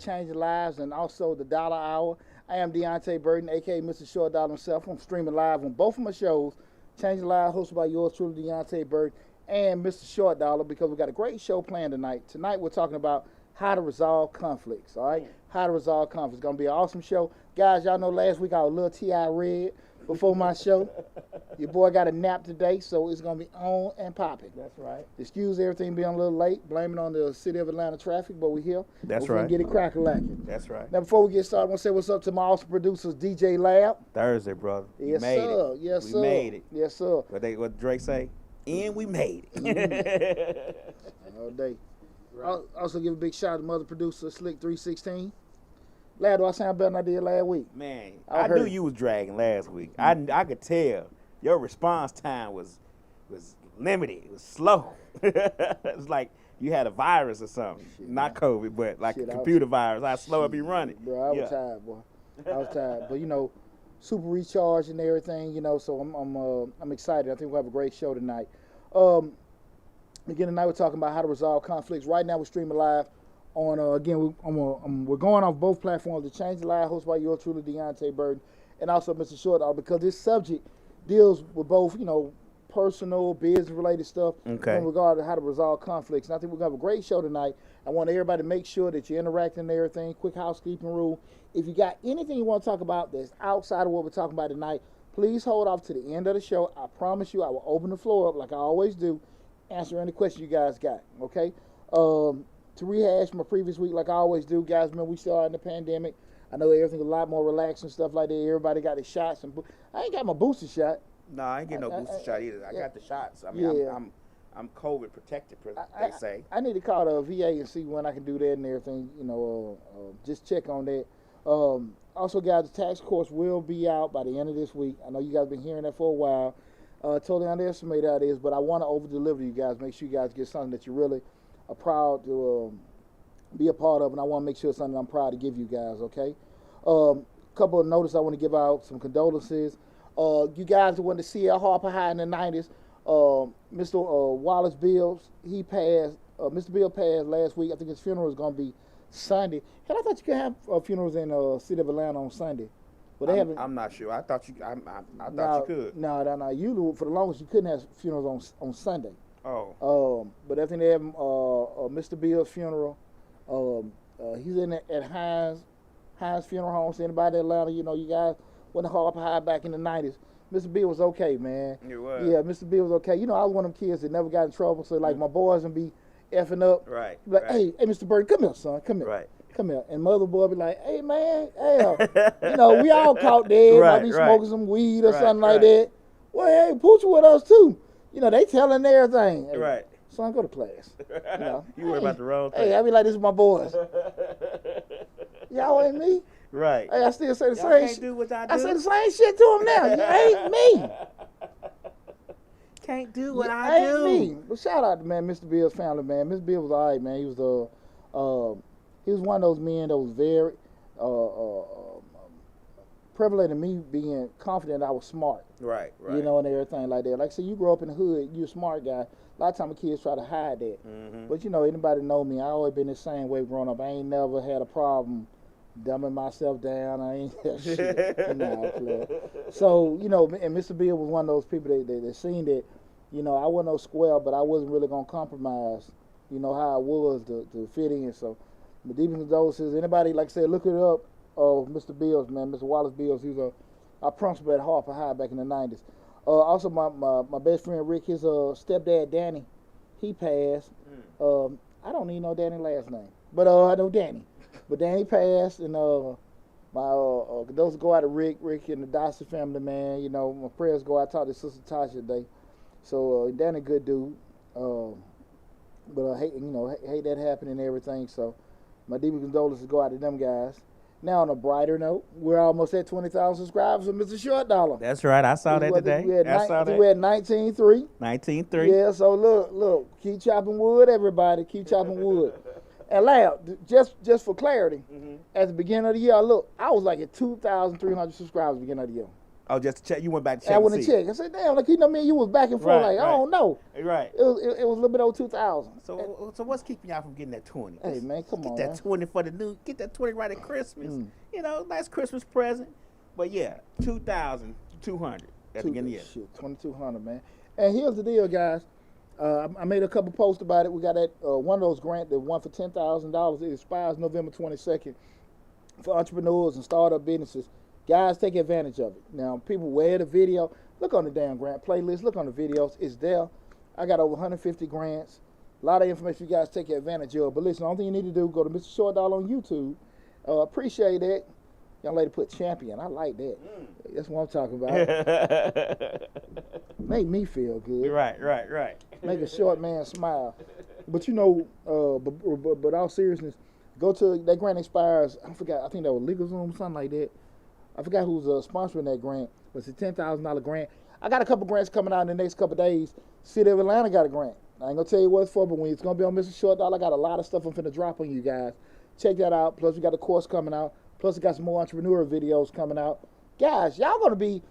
Changing Lives and also the Dollar Hour. I am Deonte Burden, a.k.a. Mr. Short Dollar himself. I'm streaming live on both of my shows, Changing Lives, hosted by yours truly, Deonte Burden, and Mr. Short Dollar, because we got a great show planned tonight. Tonight we're talking about how to resolve conflicts, all right? How to resolve conflicts. It's going to be an awesome show. Guys, y'all know last week I was a little T.I. red before my show. Your boy got a nap today, so it's going to be on and popping. That's right. Excuse everything being a little late, blame it on the city of Atlanta traffic, but we're here. That's We're right. going to get it crack-a-lacking. That's right. Now, before we get started, I want to say what's up to my awesome producers, DJ Lab. Thursday, brother. Yes, we made sir. It. Yes, we sir. made it. Yes, sir. What Drake say? And we made it. All day. Right. Also give a big shout out to mother producer, Slick316. Lad, do I sound better than I did last week? Man, I I heard knew it. you was dragging last week. I could tell your response time was limited. It was slow. It's like you had a virus or something. Shit, Not man. COVID, but like Shit, a computer virus. How slow it be running. Bro, I was Yeah. tired, boy. I was tired. But, super recharged and everything, so I'm excited. I think we'll have a great show tonight. Again, tonight we're talking about how to resolve conflicts. Right now we're streaming live on, we're going off both platforms, the Change Live, hosted by yours truly, Deonte Burden, and also Mr. Short, because this subject deals with both, personal, business-related stuff Okay. in regard to how to resolve conflicts. And I think we're going to have a great show tonight. I want everybody to make sure that you're interacting and everything. Quick housekeeping rule. If you got anything you want to talk about that's outside of what we're talking about tonight, please hold off to the end of the show. I promise you I will open the floor up like I always do, answer any questions you guys got, okay? To rehash my previous week like I always do, guys, remember we started in the pandemic. I know everything's a lot more relaxed and stuff like that. Everybody got their shots. I ain't got my booster shot. No, I ain't getting no booster shot either. I got the shots. I mean, Yeah. I'm COVID protected, they say. I need to call the VA and see when I can do that and everything, just check on that. Also, guys, the tax course will be out by the end of this week. I know you guys been hearing that for a while. Totally underestimate how it is, but I want to over-deliver to you guys. Make sure you guys get something that you really are proud to be a part of, and I want to make sure it's something I'm proud to give you guys, okay? Couple of notices I want to give out, some condolences. You guys who went to CL Harper High in the 90s, Mr. Wallace Bills, he passed. Mr. Bill passed last week. I think his funeral is going to be Sunday. Hell, I thought you could have funerals in the city of Atlanta on Sunday. But they haven't. I'm not sure. I thought you could. No. You for the longest you couldn't have funerals on Sunday. Oh. But I think they have Mr. Bill's funeral. He's in at Hines Funeral Home. So anybody in Atlanta, you guys went to Harper High back in the 90s. Mr. Bill was okay, man. It was. Yeah, Mr. Bill was okay. I was one of them kids that never got in trouble. So like my boys would be effing up. Right. Like, right. hey, Mr. Bird, come here, son. Come here. Right. Come here. And mother boy be like, hey, man, we all caught dead. Right, Might be right. smoking some weed or Right, something like right. that. Well, hey, Pooch with us, too. They telling everything. Hey, Right. son, go to class. You worry about the wrong thing. Hey, I be like, this is my boys. Y'all ain't me. Right. Hey, I still say the Y'all same can't shit. do what I do. I say the same shit to him now. You ain't me. Can't do You what I ain't do. me. But shout out to, man, Mr. Bill's family, man. Mr. Bill was all right, man. He was one of those men that was very prevalent in me being confident I was smart. Right. And everything like that. Like I said, you grow up in the hood, you're a smart guy. A lot of times kids try to hide that. Mm-hmm. But anybody know me, I always been the same way growing up. I ain't never had a problem dumbing myself down. I ain't shit. So, and Mr. Bill was one of those people that seen that, I wasn't no square, but I wasn't really gonna compromise, how I was to fit in. So my deepest condolences. Anybody, like I said, look it up. Mr. Bills, man, Mr. Wallace Bills, he was a principal at Harper High back in the 90s. Also, my best friend Rick, his stepdad Danny, he passed. I don't even know Danny's last name, but I know Danny. But Danny passed, and my condolences go out to Rick and the Dawson family, man. My prayers go out. I talked to Sister Tasha today. So Danny, good dude. But I hate that happening and everything. So my deepest condolences go out to them guys. Now, on a brighter note, we're almost at 20,000 subscribers with Mr. Short Dollar. That's right. I saw that today. We're at 19.3. 19.3. Yeah, so look, keep chopping wood, everybody. Keep chopping wood. And Lab, just for clarity, at the beginning of the year, I was like at 2,300 subscribers at the beginning of the year. Oh, just to check. You went back to check. I went and checked. I said, damn, like, you know, man, you was back and forth. Right, I don't know. Right. It was a little bit over 2,000. So what's keeping y'all from getting that 20? Hey, man, come on, Get that man. 20 for the new. Get that 20 right at Christmas. You know, nice Christmas present. But yeah, 2,200 at the beginning of the year. Shit, 2,200, man. And here's the deal, guys. I made a couple posts about it. We got that one of those grants that won for $10,000. It expires November 22nd for entrepreneurs and startup businesses. Guys, take advantage of it. Now, people wear the video. Look on the damn grant playlist. Look on the videos. It's there. I got over 150 grants. A lot of information you guys take advantage of. But listen, the only thing you need to do, go to Mr. Short Dollar on YouTube. Appreciate that. Young lady put champion. I like that. That's what I'm talking about. Make me feel good. Right. Make a short man smile. But you know, but all seriousness, go to that grant expires. I forgot. I think that was LegalZoom, something like that. I forgot who's sponsoring that grant. But it's a $10,000 grant. I got a couple grants coming out in the next couple days. City of Atlanta got a grant. I ain't gonna tell you what it's for, but when it's gonna be on Mr. Short Dollar, I got a lot of stuff I'm finna drop on you guys. Check that out. Plus, we got a course coming out. Plus, we got some more entrepreneur videos coming out. Guys, y'all gonna be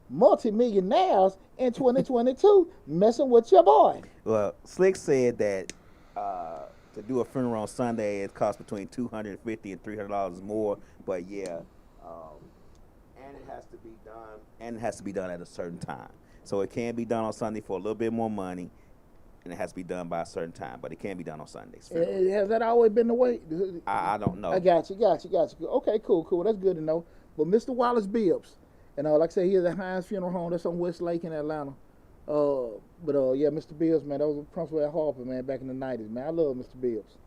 multi-millionaires in 2022 messing with your boy. Well, Slick said that to do a funeral on Sunday, it costs between $250 and $300 more. But yeah, and it has to be done at a certain time. So it can be done on Sunday for a little bit more money, and it has to be done by a certain time. But it can be done on Sundays. Has that always been the way? I don't know. I got you. Okay, cool. That's good to know. But Mr. Wallace Bibbs, and like I said, he's at Hines Funeral Home. That's on West Lake in Atlanta. Yeah, Mr. Bibbs, man, that was a principal at Harper, man, back in the 90s, man. I love Mr. Bibbs.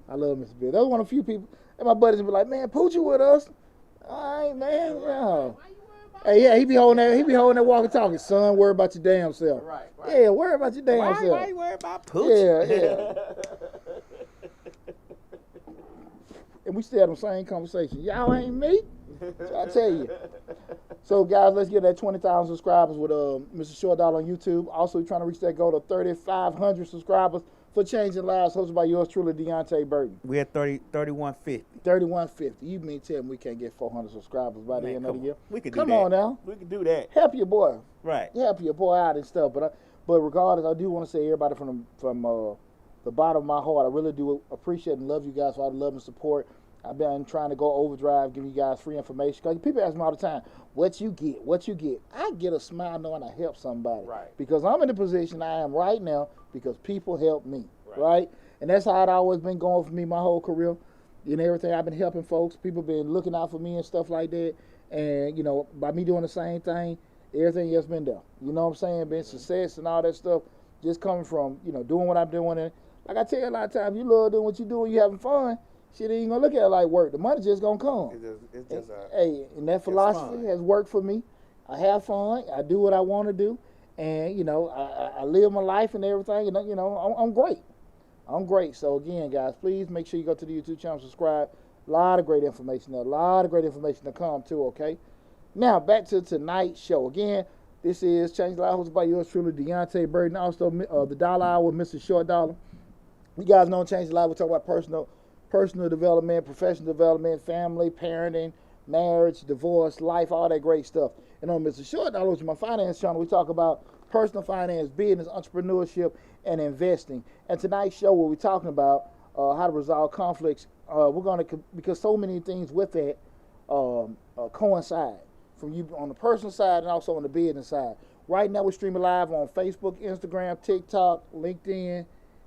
That was one of the few people, and my buddies would be like, man, Poochie with us. All right, man, yeah. Hey, yeah, he be holding that walkie-talkie. Son, worry about your damn self. Right. Yeah, worry about your damn self. Why you worry about Poochie? Yeah. And we still have the same conversation. Y'all ain't me. So I tell you. So guys, let's get that 20,000 subscribers with Mr. Short Dollar on YouTube. Also trying to reach that goal of 3,500 subscribers for Changing Lives, hosted by yours truly, Deonte Burden. We're at 3150. 3150. You mean tell me we can't get 400 subscribers by the end of the year? We can Come do that. on now. We can do that. Help your boy. Right. Help your boy out and stuff. But regardless, I do want to say everybody from the bottom of my heart, I really do appreciate and love you guys for all the love and support. I've been trying to go overdrive, giving you guys free information. Because people ask me all the time, what you get? I get a smile knowing I help somebody. Right. Because I'm in the position I am right now because people help me. Right? And that's how it always been going for me my whole career. And everything, I've been helping folks. People been looking out for me and stuff like that. And, you know, by me doing the same thing, everything else been there. You know what I'm saying? Been success and all that stuff just coming from, you know, doing what I'm doing. And like I tell you a lot of times, you love doing what you do and you having fun. Shit ain't gonna look at it like work. The money just gonna come. It's just and that philosophy has worked for me. I have fun. I do what I want to do, and you know, I live my life and everything. And you know, I'm great. I'm great. So again, guys, please make sure you go to the YouTube channel, subscribe. A lot of great information there. A lot of great information to come too. Okay. Now back to tonight's show. Again, this is Change Lives hosted by yours truly, Deonte Burden. Also, the Dollar Hour with Mr. Short Dollar. You guys know Change Lives. We talk about personal development, professional development, family, parenting, marriage, divorce, life, all that great stuff. And on Mr. Short Dollar, which is my finance channel, we talk about personal finance, business, entrepreneurship, and investing. And tonight's show, what we're talking about, how to resolve conflicts, we're going to, because so many things with that coincide, from you on the personal side and also on the business side. Right now, we're streaming live on Facebook, Instagram, TikTok, LinkedIn,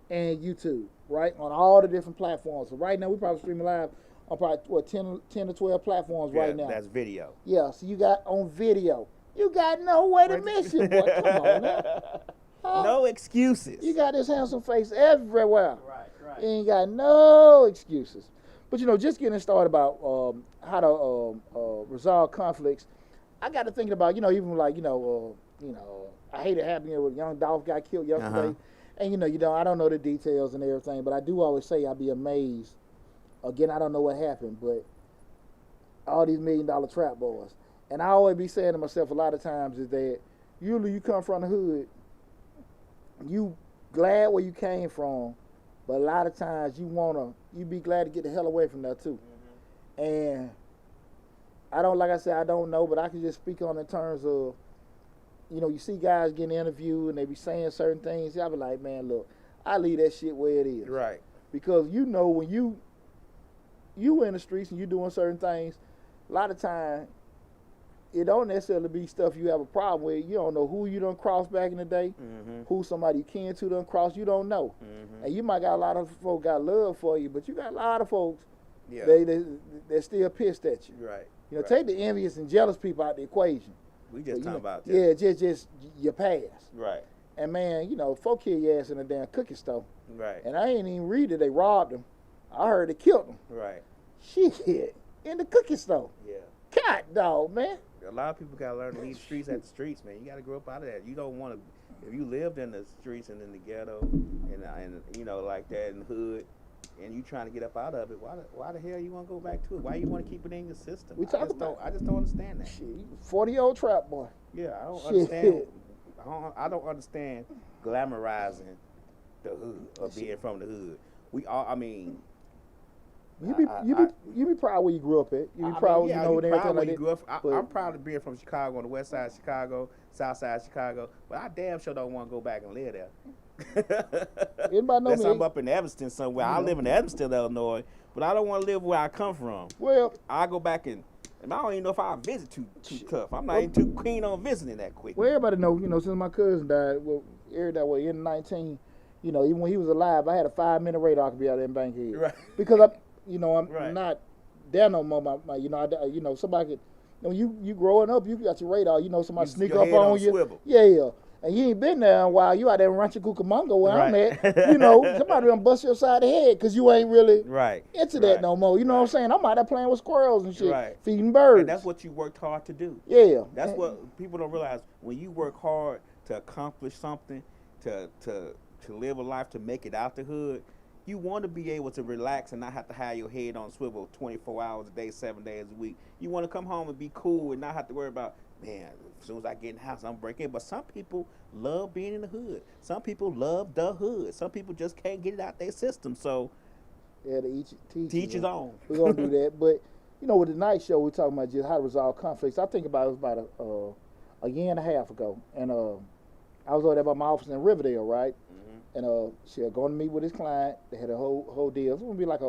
and YouTube. Right, on all the different platforms. So right now, we're probably streaming live on probably 10 to 12 platforms right now. That's video. Yeah, so you got on video. You got no way to miss it, boy. Come on now. No excuses. You got this handsome face everywhere. Right. You ain't got no excuses. But you know, just getting started about how to resolve conflicts, I got to thinking about, you know, even like, I hate it happening with young Dolph got killed yesterday. And I don't know the details and everything, but I do always say I'll be amazed. Again, I don't know what happened, but all these $1 million trap boys. And I always be saying to myself a lot of times is that usually you come from the hood, you glad where you came from, but a lot of times you be glad to get the hell away from that too. And I don't, like I said, I don't know, but I can just speak on in terms of, you see guys getting interviewed and they be saying certain things. I be like, man, look, I leave that shit where it is. Right. Because when you in the streets and you doing certain things, a lot of time it don't necessarily be stuff you have a problem with. You don't know who you done crossed back in the day, who somebody you kin to done crossed. You don't know, and you might got a lot of folks got love for you, but you got a lot of folks they still pissed at you. Right. Take the envious and jealous people out the equation. We just talking about that. Yeah, just your past. Right. And man, folk kill your ass in a damn cookie store. Right. And I ain't even read it. They robbed him. I heard they killed him. Right. Shit, in the cookie store. Yeah. God, dog, man. A lot of people gotta learn to leave the streets at the streets, man. You gotta grow up out of that. You don't want to. If you lived in the streets and in the ghetto and like that in the hood, and you trying to get up out of it, why the hell you want to go back to it? Why you want to keep it in your system? I just don't understand that. Shit, 40-year-old trap boy. Yeah, I don't understand. I don't understand glamorizing the hood or being from the hood. We all, I mean. You be proud where you grew up at. You be proud, with everything like that. I'm proud of being from Chicago on the west side of Chicago, south side of Chicago, but I damn sure don't want to go back and live there. Anybody know Unless me? I'm up in Evanston somewhere. I live in Evanston, Illinois, but I don't want to live where I come from. Well, I go back and I don't even know if I'll visit too tough. I'm not even too keen on visiting that quick. Well, everybody know, since my cousin died, in 19, even when he was alive, I had a 5-minute radar could be out there in Bankhead. Right. Because I'm right. not there no more. Somebody could, when you growing up, you got your radar. Somebody sneak up on you. Swivel. Yeah. And you ain't been there in a while. You out there in Rancho Cucamonga where I'm at. Somebody done bust your side of the head because you ain't really into that no more. You know what I'm saying? I'm out there playing with squirrels and shit, feeding birds. And that's what you worked hard to do. Yeah. That's what people don't realize. When you work hard to accomplish something, to live a life, to make it out the hood, you want to be able to relax and not have to have your head on swivel 24 hours a day, 7 days a week. You want to come home and be cool and not have to worry about, man, as soon as I get in the house, I'm breaking. But some people love being in the hood. Some people love the hood. Some people just can't get it out their system. So, yeah, to teach his own. We're going to do that. But, with the night show, we're talking about just how to resolve conflicts. I think it was about a year and a half ago. And I was over there by my office in Riverdale, right? And she had gone to meet with his client. They had a whole deal. It's gonna be like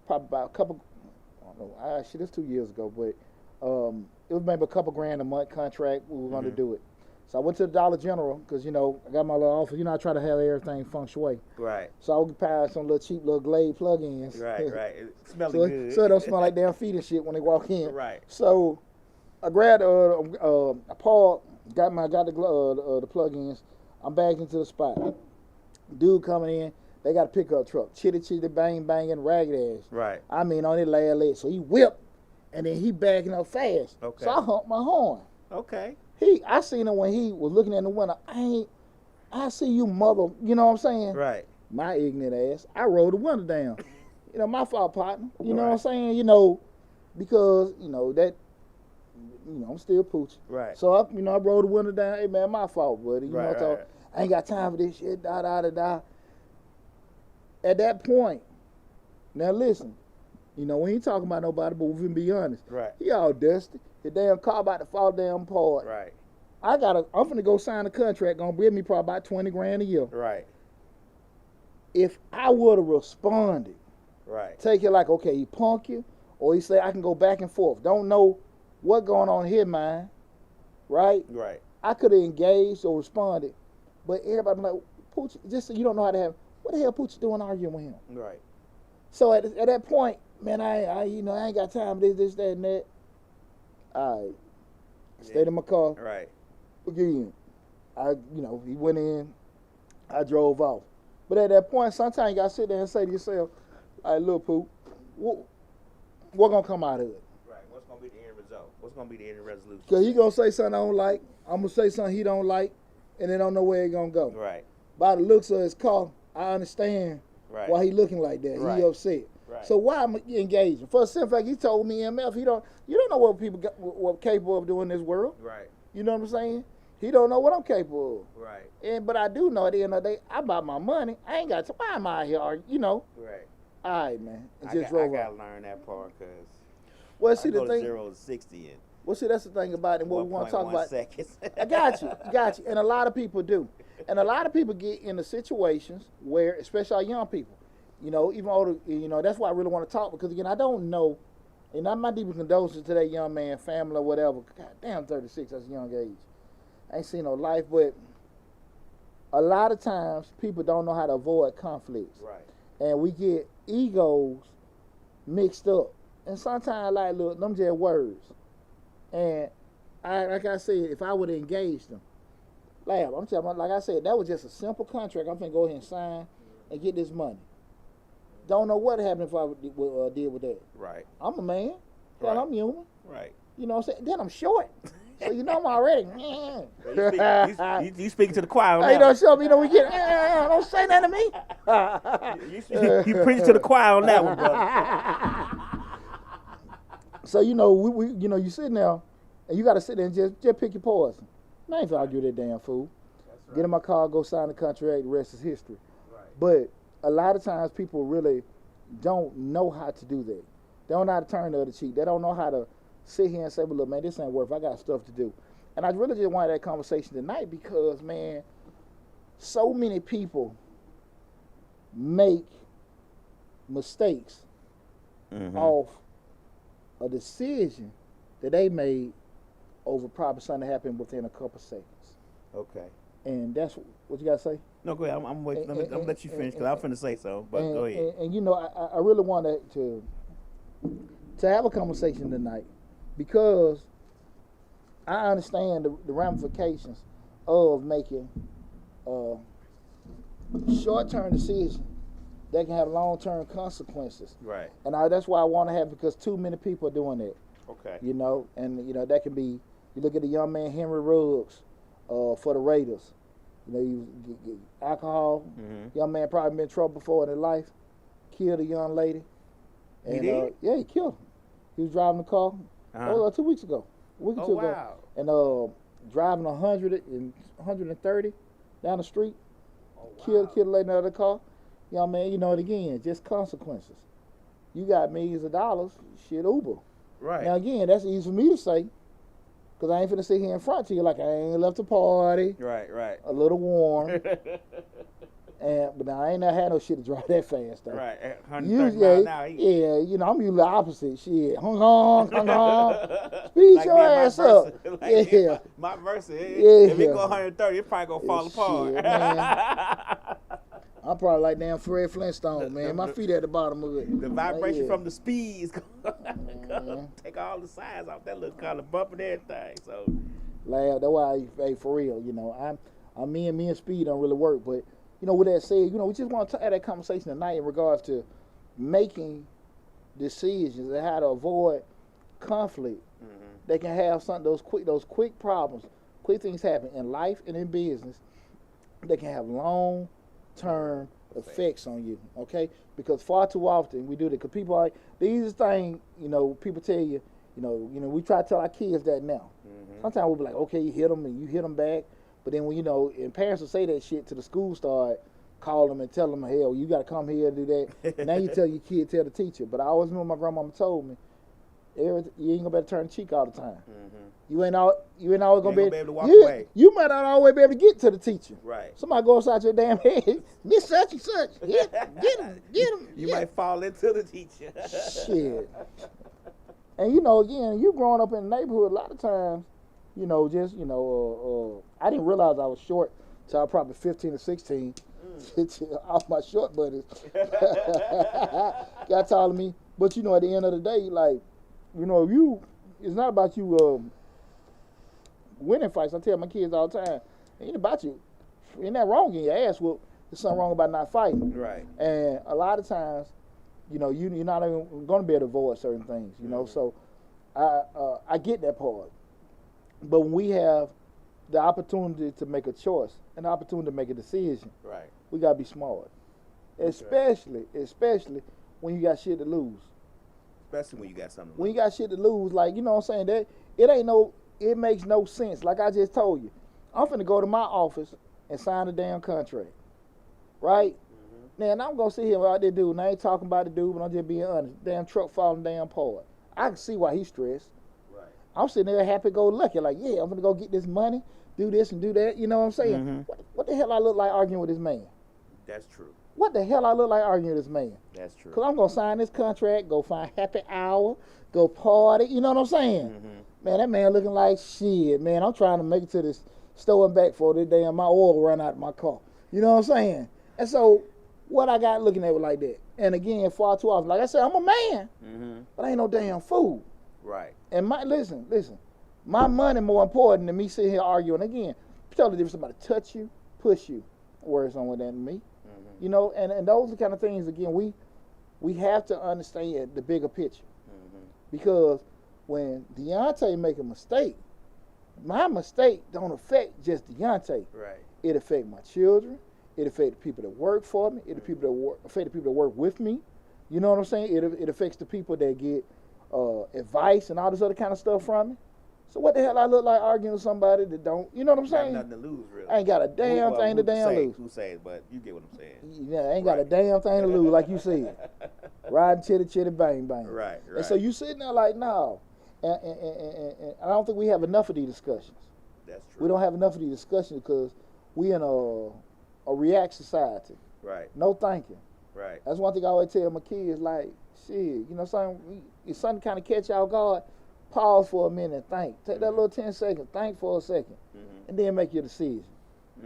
probably about a couple. I don't know. Actually, that's 2 years ago, but it was maybe a couple grand a month contract. We were gonna do it. So I went to the Dollar General because I got my little office. I try to have everything feng shui. Right. So I would buy some little cheap little Glade plug-ins. Right. It smells good. So it don't smell like damn feet and shit when they walk in. Right. So I grabbed a paw, got the plug-ins. I'm back into the spot. Dude coming in, they got a pickup truck, chitty bang banging, ragged ass. Right. I mean on his last leg. So he whipped, and then he backing up fast. Okay. So I humped my horn. Okay. I seen him when he was looking in the window. I see you, mother. You know what I'm saying? Right. My ignorant ass. I rolled the window down. My fault, partner. You know what I'm saying? Because that. I'm still pooching. Right. So I rolled the window down. Hey man, my fault, buddy. Right. I ain't got time for this shit, da. At that point, now listen, we ain't talking about nobody, but we can be honest. Right. He all dusty. The damn car about to fall down apart. Right. I'm finna go sign a contract, gonna bring me probably about 20 grand a year. Right. If I would have responded, right, take it like, okay, he punk you, or he say I can go back and forth. Don't know what going on in his mind, right? Right. I could have engaged or responded. But everybody be like, Pooch, just so you don't know how to have, what the hell Pooch doing arguing with him? Right. So at that point, man, I ain't got time for this, that, and that. I stayed in my car. Right. Again, he went in, I drove off. But at that point, sometimes you got to sit there and say to yourself, all right, look, Pooch, what going to come out of it? Right. What's going to be the end result? What's going to be the end resolution? Because he going to say something I don't like. I'm going to say something he don't like. And they don't know where he gonna go. Right. By the looks of his car, I understand why he looking like that. He upset. Right. So why am I engaging? For a simple fact, he told me MF, you don't know what people what capable of doing in this world. Right. You know what I'm saying? He don't know what I'm capable of. Right. But I do know at the end of the day, I about my money. I ain't got to. Why am I out here? Right. All right, man. I gotta learn that part because Well, I see go the to thing. 0 to 60 in Well, see that's the thing about it. And what we want to talk 1.1 about. seconds. I got you. And a lot of people do. And a lot of people get into situations where, especially our young people, even older, that's why I really want to talk because again, I don't know, and I'm not deeply condolences to that young man, family or whatever. God damn, 36, that's a young age. I ain't seen no life, but a lot of times people don't know how to avoid conflicts. Right. And we get egos mixed up. And sometimes, like, look, them just words. And like I said, if I would have engaged them, I'm telling you, like I said, that was just a simple contract. I'm finna go ahead and sign and get this money. Don't know what happened if I would deal with that. Right. I'm a man. Right. I'm human. Right. You know what I'm saying? Then I'm short. So I'm already. You speaking to the choir on Hey, that show me, we get. Don't say nothing to me. you preaching to the choir on that one, brother. So we you sitting there, and you got to sit there and just pick your poison. Man, I ain't finna argue with that damn fool. That's right. Get in my car, go sign the contract. The rest is history. Right. But a lot of times people really don't know how to do that. They don't know how to turn the other cheek. They don't know how to sit here and say, well, look, man, this ain't worth it. I got stuff to do. And I really just wanted that conversation tonight because, man, so many people make mistakes off a decision that they made over probably something that happened within a couple seconds. Okay. And that's what you got to say? No, go ahead. I'm waiting. I'm going to let you finish because I'm finna say so, but go ahead. And I really wanted to have a conversation tonight because I understand the ramifications of making short-term decisions that can have long-term consequences. Right. And that's why I want to have because too many people are doing that. Okay. And that can be, you look at the young man Henry Ruggs for the Raiders. You get alcohol. Young man probably been in trouble before in his life. Killed a young lady. And, he did? Yeah, he killed her. He was driving the car 2 weeks ago. A week or two ago. And driving 100 and 130 down the street. Oh, wow. Killed a lady in the other car. Young man, and again, just consequences. You got millions of dollars, shit Uber. Right. Now again, that's easy for me to say. Because I ain't finna sit here in front to you like I ain't left the party. Right. A little warm. But now I ain't never had no shit to drive that fast though. Right. 130 miles an hour. Yeah, I'm usually the opposite. Shit. Hung on. Speed like your ass up. My Versa. If it go 130, it probably gonna fall apart. Shit, man. I'm probably like damn Fred Flintstone, man. My feet at the bottom of it. The vibration from the speed is gonna take all the sides off that little kind of bump and everything. So, that's why, hey, for real, I'm me and speed don't really work. But with that said, we just want to have that conversation tonight in regards to making decisions and how to avoid conflict. They can have those quick problems, quick things happen in life and in business. They can have long-term effects on you, okay? Because far too often we do that. Because people are, the easiest thing, people tell you, we try to tell our kids that now. Sometimes we'll be like, okay, you hit them and you hit them back. But then when, and parents will say that shit to the school start, call them and tell them, hell, you got to come here and do that. And now you tell your kid, tell the teacher. But I always remember my grandmama told me, you ain't gonna be able to turn the cheek all the time. You ain't always gonna be able to walk away. You might not always be able to get to the teacher. Right. Somebody go inside your damn head, Miss such and such. Get him. You might fall into the teacher. Shit. And again, you growing up in the neighborhood, a lot of times, I didn't realize I was short till I was probably 15 or 16. All my short buddies got taller than me. But at the end of the day, like, it's not about you winning fights. I tell my kids all the time, it ain't about you. Ain't that wrong in your ass whoop. There's something wrong about not fighting. Right. And a lot of times, you're not even going to be able to avoid certain things, So I get that part. But when we have the opportunity to make a choice, an opportunity to make a decision, right, we got to be smart. Especially when you got shit to lose. Especially when you got something to lose. When you got shit to lose, like, you know what I'm saying? That it makes no sense. Like I just told you, I'm finna go to my office and sign a damn contract. Right? Now, I'm gonna sit here without that dude, and I ain't talking about the dude, but I'm just being honest. Damn truck falling damn apart. I can see why he's stressed. Right. I'm sitting there happy-go-lucky, like, yeah, I'm gonna go get this money, do this and do that. You know what I'm saying? Mm-hmm. What the hell I look like arguing with this man? That's true. What the hell I look like arguing with this man? That's true. Because I'm going to sign this contract, go find happy hour, go party. You know what I'm saying? Mm-hmm. Man, that man looking like shit, man. I'm trying to make it to this store and back for this damn my oil run out of my car. You know what I'm saying? And so, what I got looking at it like that? And again, far too often, like I said, I'm a man, but I ain't no damn fool. Right. And listen, my money more important than me sitting here arguing. Again, tell the difference, somebody touch you, push you, words on with that than me. You know, and those are the kind of things, again, we have to understand the bigger picture. Because when Deonte make a mistake, my mistake don't affect just Deonte. Right. It affect my children. It affect the people that work for me. It affect the people that work with me. You know what I'm saying? It affects the people that get advice and all this other kind of stuff from me. So what the hell I look like arguing with somebody that don't, you know what I'm saying? Got nothing to lose, really. I ain't got a damn thing to lose. Who say it, but you get what I'm saying. Yeah, I ain't got a damn thing to lose, like you said. Riding chitty, bang, bang. Right. And so you sitting there like, no. And I don't think we have enough of these discussions. That's true. We don't have enough of these discussions because we in a react society. Right. No thinking. Right. That's one thing I always tell my kids, like, shit, you know something, if something kind of catch y'all guard, pause for a minute and think. Take that little 10 seconds, think for a second, and then make your decision.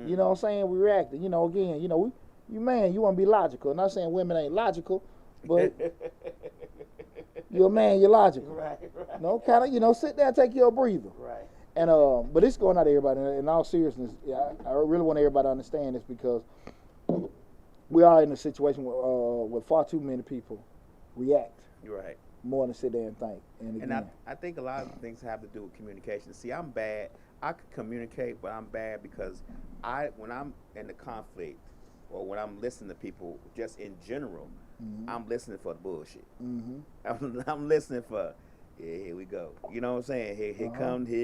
You know what I'm saying? We reacting. You know, again, you know, you want to be logical. I'm not saying women ain't logical, but you're a man, you're logical. Right. No, kind of, you know, sit there and take your breather. Right. And but it's going out to everybody. In all seriousness, I really want everybody to understand this because we are in a situation where far too many people react. Right. More than sit there and think. And I think a lot of things have to do with communication. See, I'm bad. I could communicate, but I'm bad because when I'm in the conflict or when I'm listening to people just in general, I'm listening for the bullshit. I'm listening for, yeah, here we go. You know what I'm saying? Here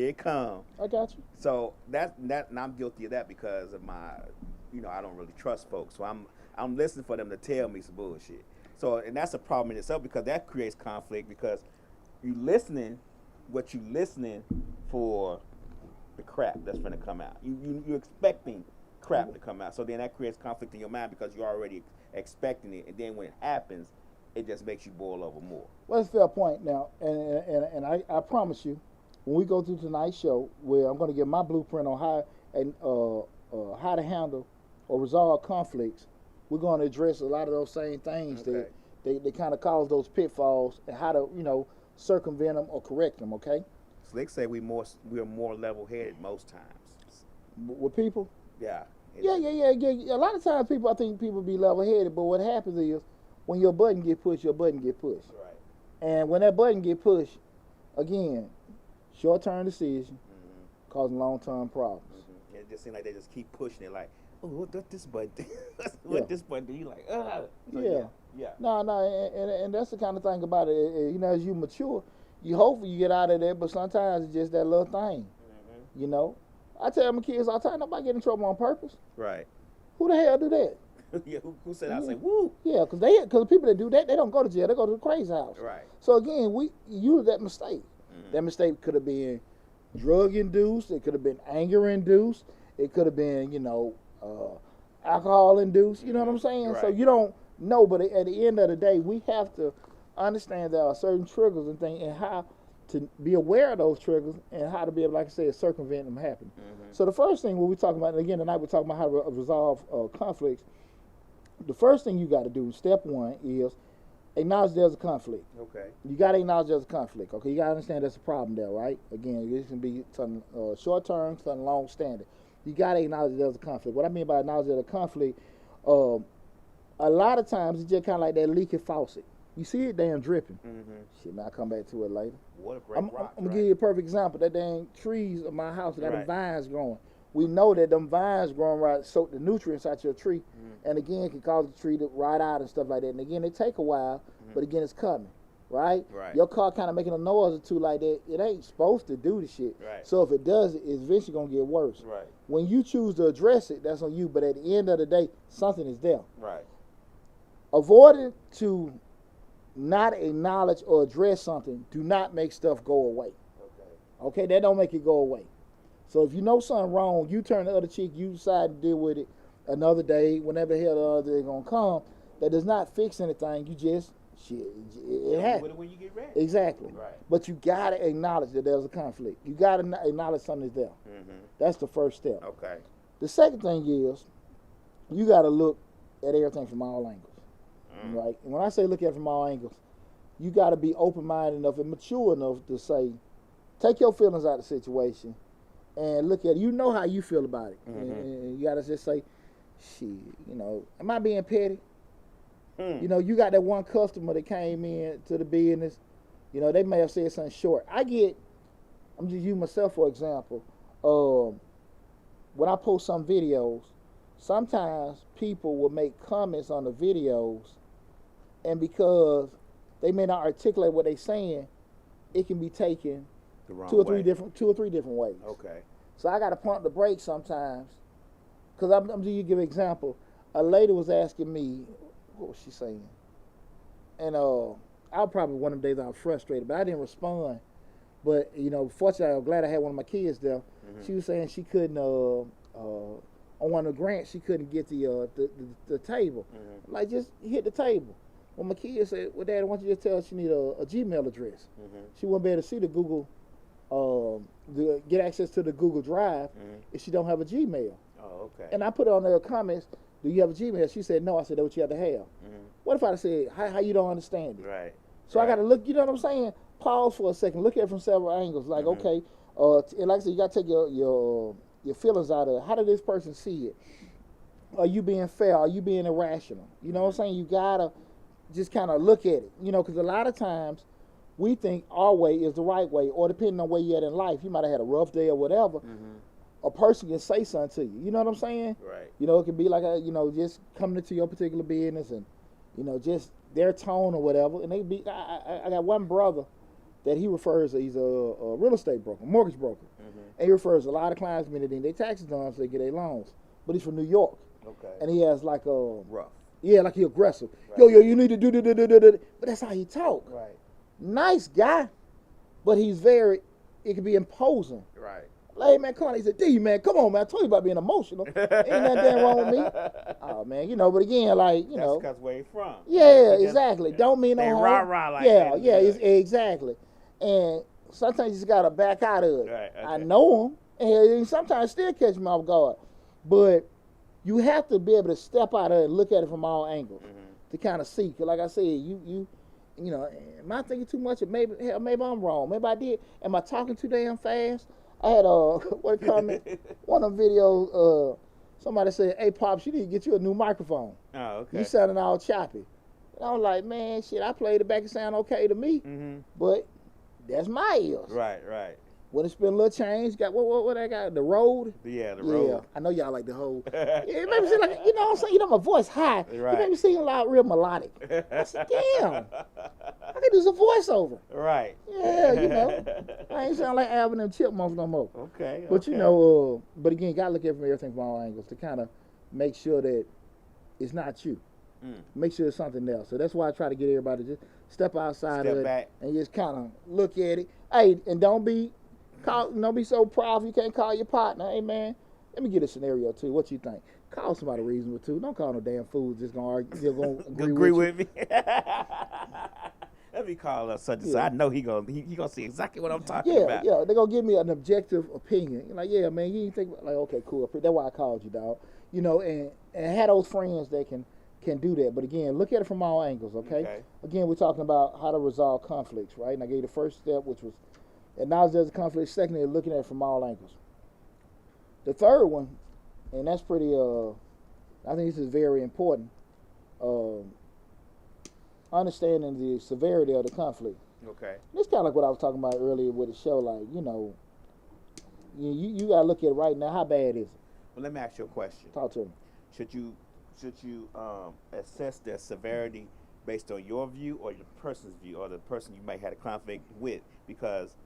it come. I got you. So and I'm guilty of that because of my, you know, I don't really trust folks. So I'm listening for them to tell me some bullshit. So, and that's a problem in itself because that creates conflict because you listening for the crap that's going to come out. You're expecting crap to come out. So then that creates conflict in your mind because you're already expecting it. And then when it happens, it just makes you boil over more. Well, that's a fair point now. And I promise you, when we go through tonight's show, where I'm going to give my blueprint on how to handle or resolve conflicts, we're going to address a lot of those same things that they kind of cause those pitfalls and how to, you know, circumvent them or correct them, okay? Slick say we're more level-headed most times. With people? Yeah. Yeah. A lot of times I think people be level-headed, but what happens is when your button get pushed, your button get pushed. Right. And when that button get pushed, again, short-term decision causing long-term problems. It just seems like they just keep pushing it like, oh, what this button do? What this button do? You like, So yeah. No, and that's the kind of thing about it. You know, as you mature, you hopefully you get out of there, but sometimes it's just that little thing. You know, I tell my kids all the time, nobody get in trouble on purpose. Right. Who the hell do that? Yeah, who said I say woo? Yeah, because the people that do that, they don't go to jail, they go to the crazy house. Right. So again, we use that mistake. That mistake could have been drug induced, it could have been anger induced, it could have been, you know, alcohol induced, you know what I'm saying? Right. So you don't know, but at the end of the day, we have to understand there are certain triggers and things, and how to be aware of those triggers and how to be able, like I said, circumvent them happening. So the first thing when we talking about, and again tonight we're talking about how to resolve conflicts. The first thing you got to do, step one, is acknowledge there's a conflict. Okay. You got to acknowledge there's a conflict. Okay, you got to understand there's a problem there, right? Again, this can be something short term, something long standing. You got to acknowledge there's a conflict. What I mean by acknowledge there's a conflict, a lot of times it's just kind of like that leaky faucet. You see it damn dripping. Shit, man, I'll come back to it later. What a great rock. I'm going to give you a perfect example. That dang trees of my house got them vines growing. We know that them vines growing right soak the nutrients out your tree, and again, it can cause the tree to rot out and stuff like that. And again, it take a while, but again, it's coming, right? Your car kind of making a noise or two like that. It ain't supposed to do the shit. Right. So if it does, it's eventually going to get worse. Right. When you choose to address it, that's on you. But at the end of the day, something is there. Right. Avoiding to not acknowledge or address something do not make stuff go away. Okay, that don't make it go away. So if you know something wrong, you turn the other cheek, you decide to deal with it another day, whenever the hell the other day gonna come. That does not fix anything. You just it happens. When you get ready. Exactly. Right. But you gotta acknowledge that there's a conflict. You gotta acknowledge something's there. Mm-hmm. That's the first step. Okay. The second thing is you gotta look at everything from all angles. Right. And when I say look at it from all angles, you gotta be open-minded enough and mature enough to say, take your feelings out of the situation and look at it. You know how you feel about it. Mm-hmm. And you gotta just say, shit, am I being petty? You got that one customer that came in to the business. They may have said something short. I'm just using myself for example. When I post some videos, sometimes people will make comments on the videos, and because they may not articulate what they're saying, it can be taken the wrong two or way. three different ways. Okay. So I got to pump the brakes sometimes. Because I'm just give an example. A lady was asking me, what was she saying? And I was probably one of the days I was frustrated, but I didn't respond. But, fortunately, I'm glad I had one of my kids there. Mm-hmm. She was saying she couldn't, on one of the grants, she couldn't get the table. Mm-hmm. Like, just hit the table. Well, my kid said, well, Dad, why don't you just tell her she need a Gmail address? Mm-hmm. She wouldn't be able to see the Google, get access to the Google Drive if she don't have a Gmail. Oh, okay. And I put on her comments, do you have a Gmail? She said, no. I said, that's what you have to have. Mm-hmm. What if I said, how you don't understand it? Right. So I got to look, you know what I'm saying? Pause for a second, look at it from several angles. Like, okay, and like I said, you got to take your feelings out of it. How did this person see it? Are you being fair? Are you being irrational? You know what I'm saying? You got to just kind of look at it, because a lot of times we think our way is the right way, or depending on where you're at in life, you might have had a rough day or whatever. Mm-hmm. A person can say something to you. You know what I'm saying? Right. It could be like just coming into your particular business and, just their tone or whatever. And they be. I got one brother that he refers to. He's a real estate broker, mortgage broker, and he refers a lot of clients to me that need their taxes done so they get their loans. But he's from New York. Okay. And he has like a rough. Yeah, like he aggressive. Right. Yo, you need to do. But that's how he talk. Right. Nice guy, but he's it can be imposing. Right. Like, hey, man, come on. He said, D, man, come on, man. I told you about being emotional. Ain't nothing damn wrong with me. Oh, man, but again, like, That's because where you from. Yeah, exactly. Don't mean no harm. Rah-rah like yeah, that. Yeah, exactly. And sometimes you just got to back out of it. Right, okay. I know him, and sometimes still catch me off guard. But you have to be able to step out of it and look at it from all angles to kind of see. Because like I said, am I thinking too much? Maybe I'm wrong. Maybe I did. Am I talking too damn fast? I had one comment, one of the videos, somebody said, hey, Pops, you need to get you a new microphone. Oh, okay. You sounding all choppy. And I was like, man, shit, I played it back and sound okay to me. Mm-hmm. But that's my ears. Right. When it's been a little change, got what I got? The Rode? Yeah, the Rode. Yeah, I know y'all like the whole. It made me seem like, what I'm saying? My voice high. Right. It made me seem real melodic. I said, damn, I can do some voiceover. Right. Yeah, I ain't sound like Alvin and Chipmunks no more. Okay. But but again, you gotta look at it from everything from all angles to kind of make sure that it's not you. Make sure it's something else. So that's why I try to get everybody to just step outside of it back. And just kind of look at it. Hey, and don't be so proud if you can't call your partner. Hey, man, let me get a scenario too. What you think? Call somebody reasonable too. Don't call no damn fool just gonna argue. They're gonna agree with me. Let me call us such and such. I know he gonna see exactly what I'm talking about. Yeah, they're gonna give me an objective opinion. You're like, yeah, man, you ain't think like, okay, cool. That's why I called you, dog. And have those friends that can do that. But again, look at it from all angles, okay? Again, we're talking about how to resolve conflicts, right? And I gave you the first step, which was acknowledge there's a conflict. Secondly, looking at it from all angles. The third one, and that's pretty, I think this is very important, understanding the severity of the conflict. Okay. It's kind of like what I was talking about earlier with the show, like, you got to look at it right now. How bad is it? Well, let me ask you a question. Talk to me. Should you assess their severity based on your view or the person's view or the person you might have a conflict with? Because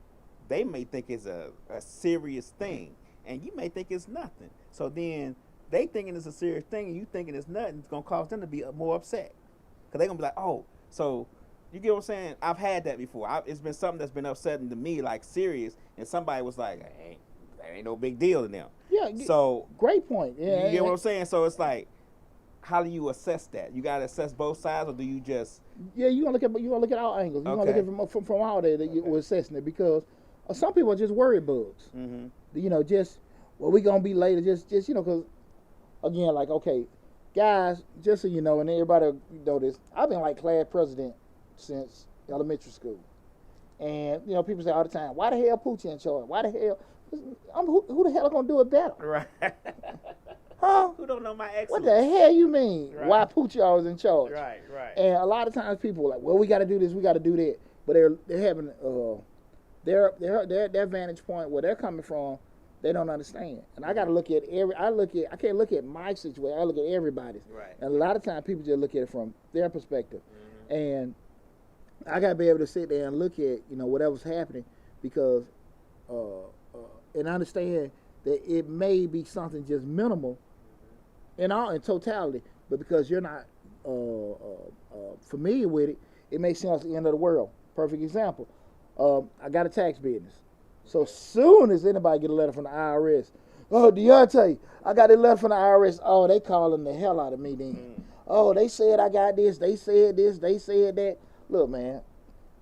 they may think it's a serious thing, and you may think it's nothing. So then they thinking it's a serious thing, and you thinking it's nothing. It's gonna cause them to be more upset, because they're gonna be like, oh, so You get what I'm saying? I've had that before. It's been something that's been upsetting to me, like serious, and somebody was like, hey, that ain't no big deal to them. Yeah. So great point. Yeah. you get what I'm saying? So it's like, how do you assess that? You gotta assess both sides, or do you just? Yeah, you gonna look at all angles. You gonna look at it from all that you're assessing it, because some people are just worried bugs. Mm-hmm. You know, just we gonna be later. Just because again, like, okay, guys, just so you know, and everybody know this, I've been like class president since elementary school, and you know, people say all the time, why the hell Poochie in charge? Why the hell? Who the hell gonna do it better? Right. Huh? Who don't know my excellence? What the hell you mean? Right. Why Poochie always in charge? Right. And a lot of times people are like, well, we got to do this, we got to do that, but they're having their vantage point where they're coming from, they don't understand. And I got to look at I can't look at my situation. I look at everybody's. Right. And a lot of times people just look at it from their perspective, and I got to be able to sit there and look at whatever's happening, because and understand that it may be something just minimal in totality, but because you're not familiar with it, it may seem like the end of the world. Perfect example. I got a tax business. So soon as anybody get a letter from the IRS, oh, Deonte, I got a letter from the IRS. Oh, they calling the hell out of me then. Oh, they said I got this. They said this. They said that. Look, man,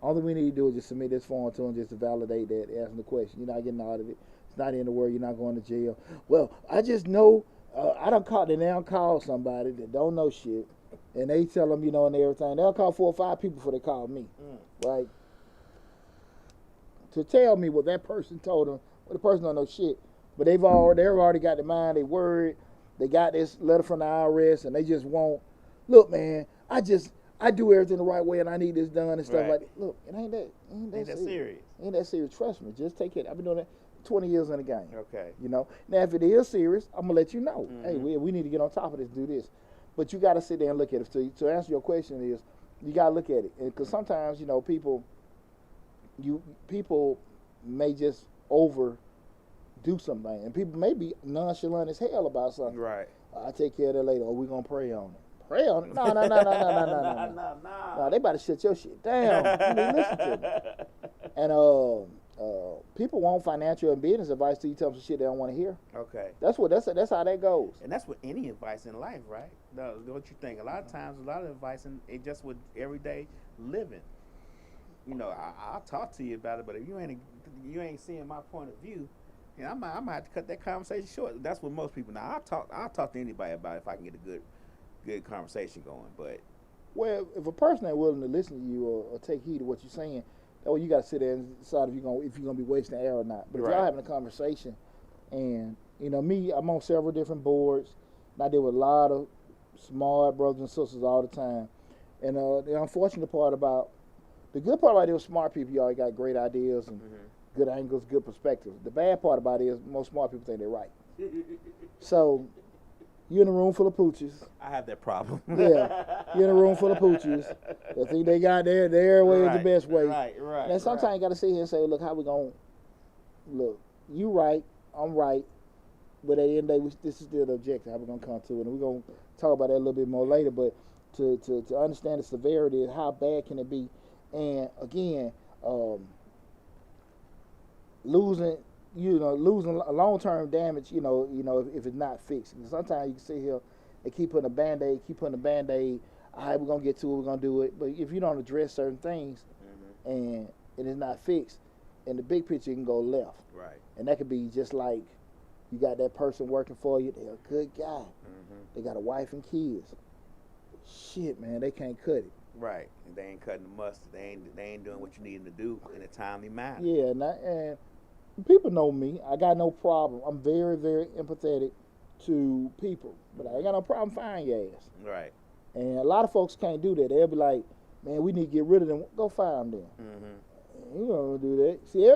all that we need to do is just submit this form to them just to validate that, asking the question. You're not getting audited. It's not in the world. You're not going to jail. Well, I just know I don't call somebody that don't know shit, and they tell them, and everything. They'll call 4 or 5 people before they call me, right? To tell me what that person told them. Well, the person don't know shit, but they've already got the mind. They worried. They got this letter from the IRS, and they just want. Look, man, I do everything the right way, and I need this done and stuff like that. Look, it ain't that serious. Ain't that serious? Trust me. Just take it. I've been doing that 20 years in the game. Okay. Now if it is serious, I'm gonna let you know. Hey, we need to get on top of this. Do this, but you got to sit there and look at it. So to answer your question is, you got to look at it, because sometimes people may just overdo something, and people may be nonchalant as hell about something. Right. I'll take care of that later. Or we gonna pray on it. Pray on it? No. No, they about to shut your shit down. You need to listen to me. And people want financial and business advice till you tell them some shit they don't want to hear. Okay. That's how that goes. And that's with any advice in life, right? No, what you think? A lot of times, a lot of advice it just with everyday living. I'll talk to you about it, but if you ain't seeing my point of view, I might have to cut that conversation short. That's what most people. Now I'll talk to anybody about it if I can get a good conversation going. But well, if a person ain't willing to listen to you or take heed of what you're saying, you got to sit there and decide if you're gonna be wasting air or not. But if y'all having a conversation, and me, I'm on several different boards, and I deal with a lot of smart brothers and sisters all the time. And the unfortunate part about the good part about it is smart people, y'all got great ideas and good angles, good perspectives. The bad part about it is most smart people think they're right. So you're in a room full of pooches. I have that problem. Yeah, you're in a room full of pooches. They think they got their way is the best way. Right. And sometimes you got to sit here and say, look, how we going to, look, you right, I'm right, but at the end of the day, this is still the objective, how we're going to come to it. And we're going to talk about that a little bit more later, but to understand the severity of how bad can it be. And again, losing long-term damage, if it's not fixed. And sometimes you can sit here and keep putting a Band-Aid. All right, we're going to get to it, we're going to do it. But if you don't address certain things and it's not fixed, in the big picture, it can go left. Right. And that could be just like you got that person working for you. They're a good guy. They got a wife and kids. Shit, man, they can't cut it. Right. They ain't cutting the mustard. They ain't doing what you need them to do in a timely manner. Yeah, and people know me. I got no problem. I'm very, very empathetic to people, but I ain't got no problem firing your ass. Right. And a lot of folks can't do that. They'll be like, man, we need to get rid of them. Go fire them then. You don't do that. See,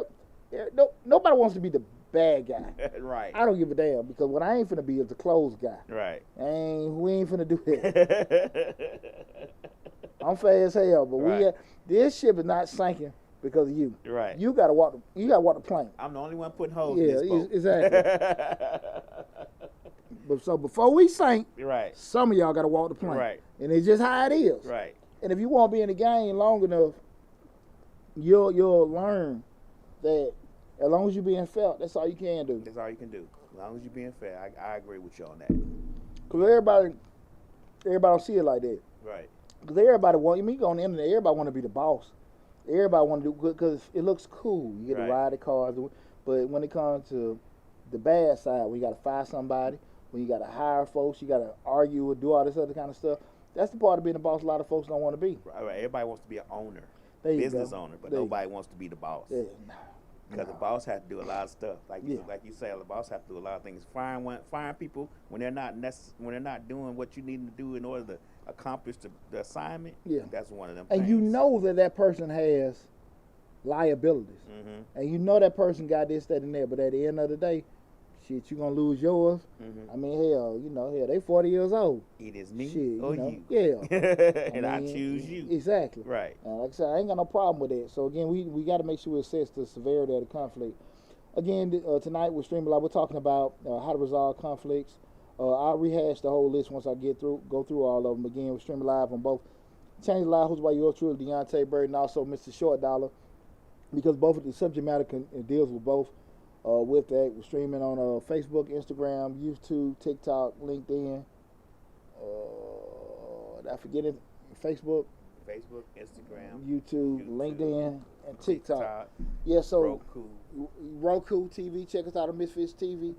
nobody wants to be the bad guy. Right. I don't give a damn, because what I ain't finna be is the closed guy. Right. We ain't finna do that. I'm fast as hell, but this ship is not sinking because of you. Right. You gotta walk the plank. I'm the only one putting holes in this boat. Exactly. But so before we sink, right, some of y'all gotta walk the plank. Right. And it's just how it is. Right. And if you want to be in the game long enough, you'll learn that as long as you're being felt, that's all you can do. That's all you can do. As long as you're being fair, I agree with you on that. Because everybody don't see it like that. Right. Because everybody want, you go on the internet, everybody want to be the boss. Everybody want to do good because it looks cool. You get to ride the cars. But when it comes to the bad side, when you got to fire somebody, when you got to hire folks, you got to argue and do all this other kind of stuff. That's the part of being a boss a lot of folks don't want to be. Right. Everybody wants to be an owner, business owner, but nobody wants to be the boss. Yeah. Because the boss has to do a lot of stuff. Like you say, the boss has to do a lot of things. Firing people when they're not doing what you need them to do in order to accomplish the assignment. Yeah. That's one of them and things. You know that person has liabilities. Mm-hmm. And you know that person got this, that, and that. But at the end of the day, shit, you gonna lose yours. Mm-hmm. I mean, hell, they 40 years old. It is me shit, or you. Yeah. And I choose you. Exactly. Right. Like I said, I ain't got no problem with that. So again, we got to make sure we assess the severity of the conflict. Again, tonight we're streaming live. We're talking about how to resolve conflicts. I'll rehash the whole list once I go through all of them. Again, we're streaming live on both Change Live, who's by yours truly, Deonte Burden, and also Mr. Short Dollar, because both of the subject matter deals with both. With that, we're streaming on Facebook, Instagram, YouTube, TikTok, LinkedIn. Did I forget it? Facebook, Instagram, YouTube, LinkedIn, and TikTok. Yeah, so Roku TV. Check us out on Misfits TV.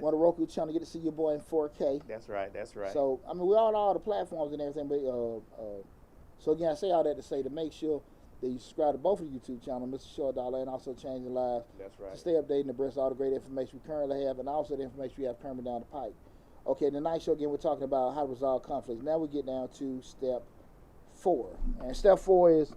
On the Roku channel, get to see your boy in 4K. That's right. So I mean, we're on all the platforms and everything. But so again, I say all that to say to make sure that you subscribe to both of the YouTube channel, Mr. Short Dollar, and also Changing Lives. That's right. To stay updated and abreast of all the great information we currently have, and also the information we have coming down the pipe. Okay, in the night show again, we're talking about how to resolve conflicts. Now we get down to step 4, and step 4 is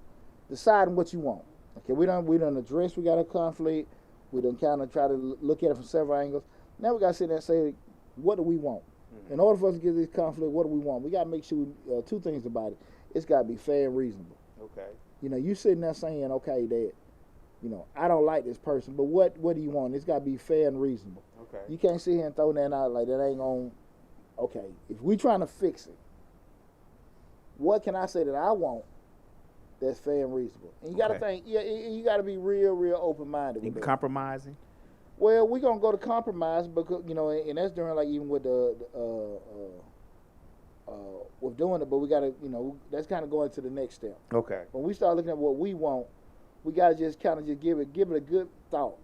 deciding what you want. Okay, we done address we got a conflict. We done kind of try to look at it from several angles. Now we got to sit there and say, what do we want? Mm-hmm. In order for us to get this conflict, what do we want? We got to make sure two things about it. It's got to be fair and reasonable. Okay. You sitting there saying, okay, that, I don't like this person, but what do you want? It's got to be fair and reasonable. Okay. You can't sit here and throw that out like that ain't going. Okay, if we trying to fix it, what can I say that I want that's fair and reasonable? And you got to think, you got to be real open-minded. Even compromising? Well, we're going to go to compromise because, and that's during like even with with doing it, but we got to, that's kind of going to the next step. Okay. When we start looking at what we want, we got to just kind of just give it a good thought.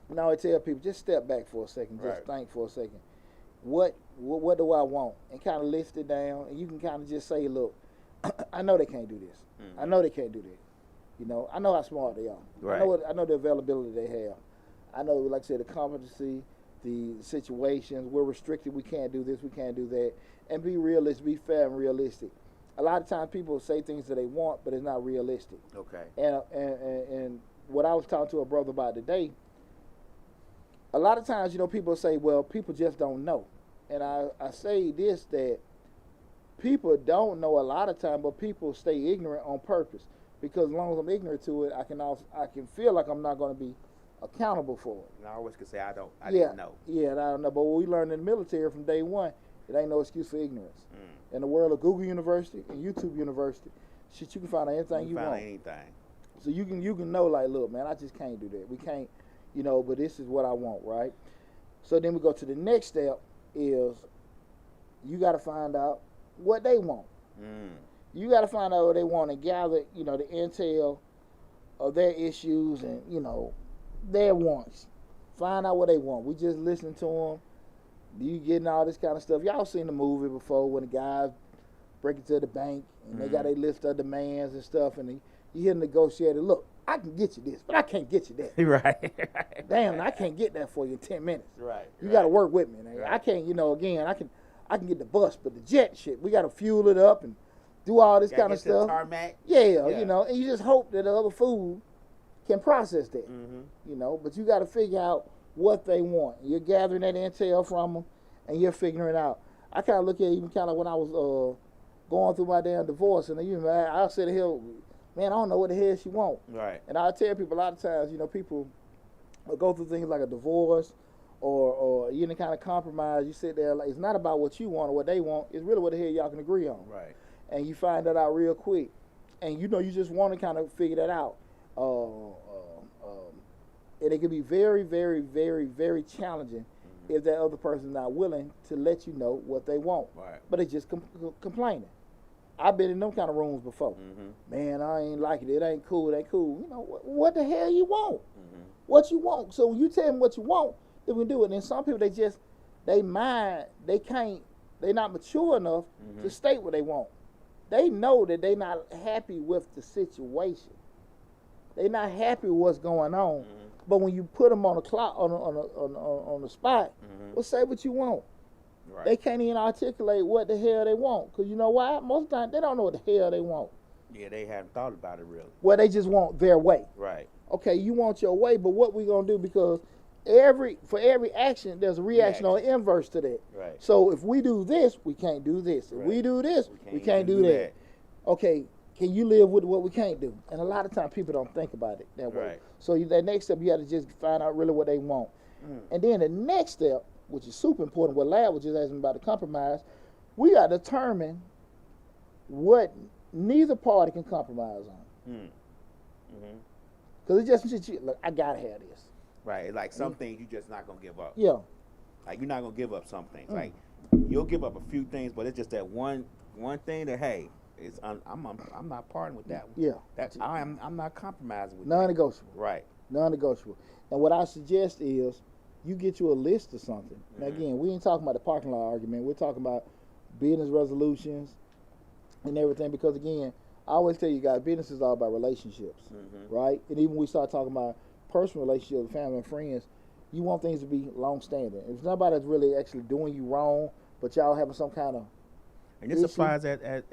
Now I tell people, just step back for a second, just think for a second. What do I want? And kind of list it down, and you can kind of just say, look, I know they can't do this. I know they can't do that. I know how smart they are. Right. I know the availability they have. I know, like I said, the competency, the situations. We're restricted. We can't do this. We can't do that. And be realistic. Be fair and realistic. A lot of times people say things that they want, but it's not realistic. Okay. And what I was talking to a brother about today, a lot of times, people say, well, people just don't know. And I say this, that people don't know a lot of time, but people stay ignorant on purpose. Because as long as I'm ignorant to it, I can feel like I'm not going to be accountable for it. And I always can say I didn't know. Yeah, I don't know. But what we learned in the military from day one, it ain't no excuse for ignorance. In the world of Google University and YouTube University, shit, you can find out anything you want. Anything. So you can know, like, look, man, I just can't do that. We can't, but this is what I want, right? So then we go to the next step is you got to find out what they want. You got to find out what they want and gather, the intel of their issues and, their wants. Find out what they want. We just listen to them. You getting all this kind of stuff. Y'all seen the movie before when the guys break into the bank and they got their list of demands and stuff, and you hear the negotiator, look, I can get you this, but I can't get you that. Right. Damn, I can't get that for you in 10 minutes. Right. You got to work with me. Right. I can't, again, I can get the bus, but the jet shit, we got to fuel it up and do all this kind of stuff. Tarmac. Yeah, and you just hope that the other food can process that. But you got to figure out what they want. You're gathering that intel from them, and you're figuring it out. I kind of look at it even kind of when I was going through my damn divorce, and I said to hell, man, I don't know what the hell she want. Right. And I tell people a lot of times, people go through things like a divorce or kind of compromise. You sit there, like, it's not about what you want or what they want. It's really what the hell y'all can agree on. Right. and you find that out real quick, and you know you just want to kind of figure that out. And it can be very, very, very, very challenging if that other person's not willing to let you know what they want. Right. But it's just complaining. I've been in them kind of rooms before. Man, I ain't like it. It ain't cool. It ain't cool. You know, what the hell you want? What you want? So when you tell them what you want, then we do it. And some people, they not mature enough to state what they want. They know that they not happy with the situation. They not happy with what's going on. But when you put them on the clock, on the spot, well, say what you want. Right. They can't even articulate what the hell they want. Because you know why? Most of the time, they don't know what the hell they want. Yeah, they haven't thought about it really. Well, they just want their way. Right. Okay, you want your way, but what we going to do? Because for every action, there's a reaction or an inverse to that. Right. So if we do this, we can't do this. If we do this, we can't do that. Okay, can you live with what we can't do? And a lot of times people don't think about it that way. Right. So that next step, you got to just find out really what they want. And then the next step, which is super important, what Lad was just asking about the compromise, we got to determine what neither party can compromise on. Because it's just, look, I got to have this. Right. It's like some things you're just not going to give up. Yeah. Like you're not going to give up some things. Like you'll give up a few things, but it's just that one thing that, hey, I'm not parting with that one. Yeah. I'm not compromising with non-negotiable. that. Right. Non-negotiable. And what I suggest is you get you a list of something. Now again, we ain't talking about the parking lot argument. We're talking about business resolutions and everything. Because again, I always tell you guys, business is all about relationships, right? And even when we start talking about personal relationships, family and friends, you want things to be long-standing. If nobody's really actually doing you wrong, but y'all having some kind of and this applies at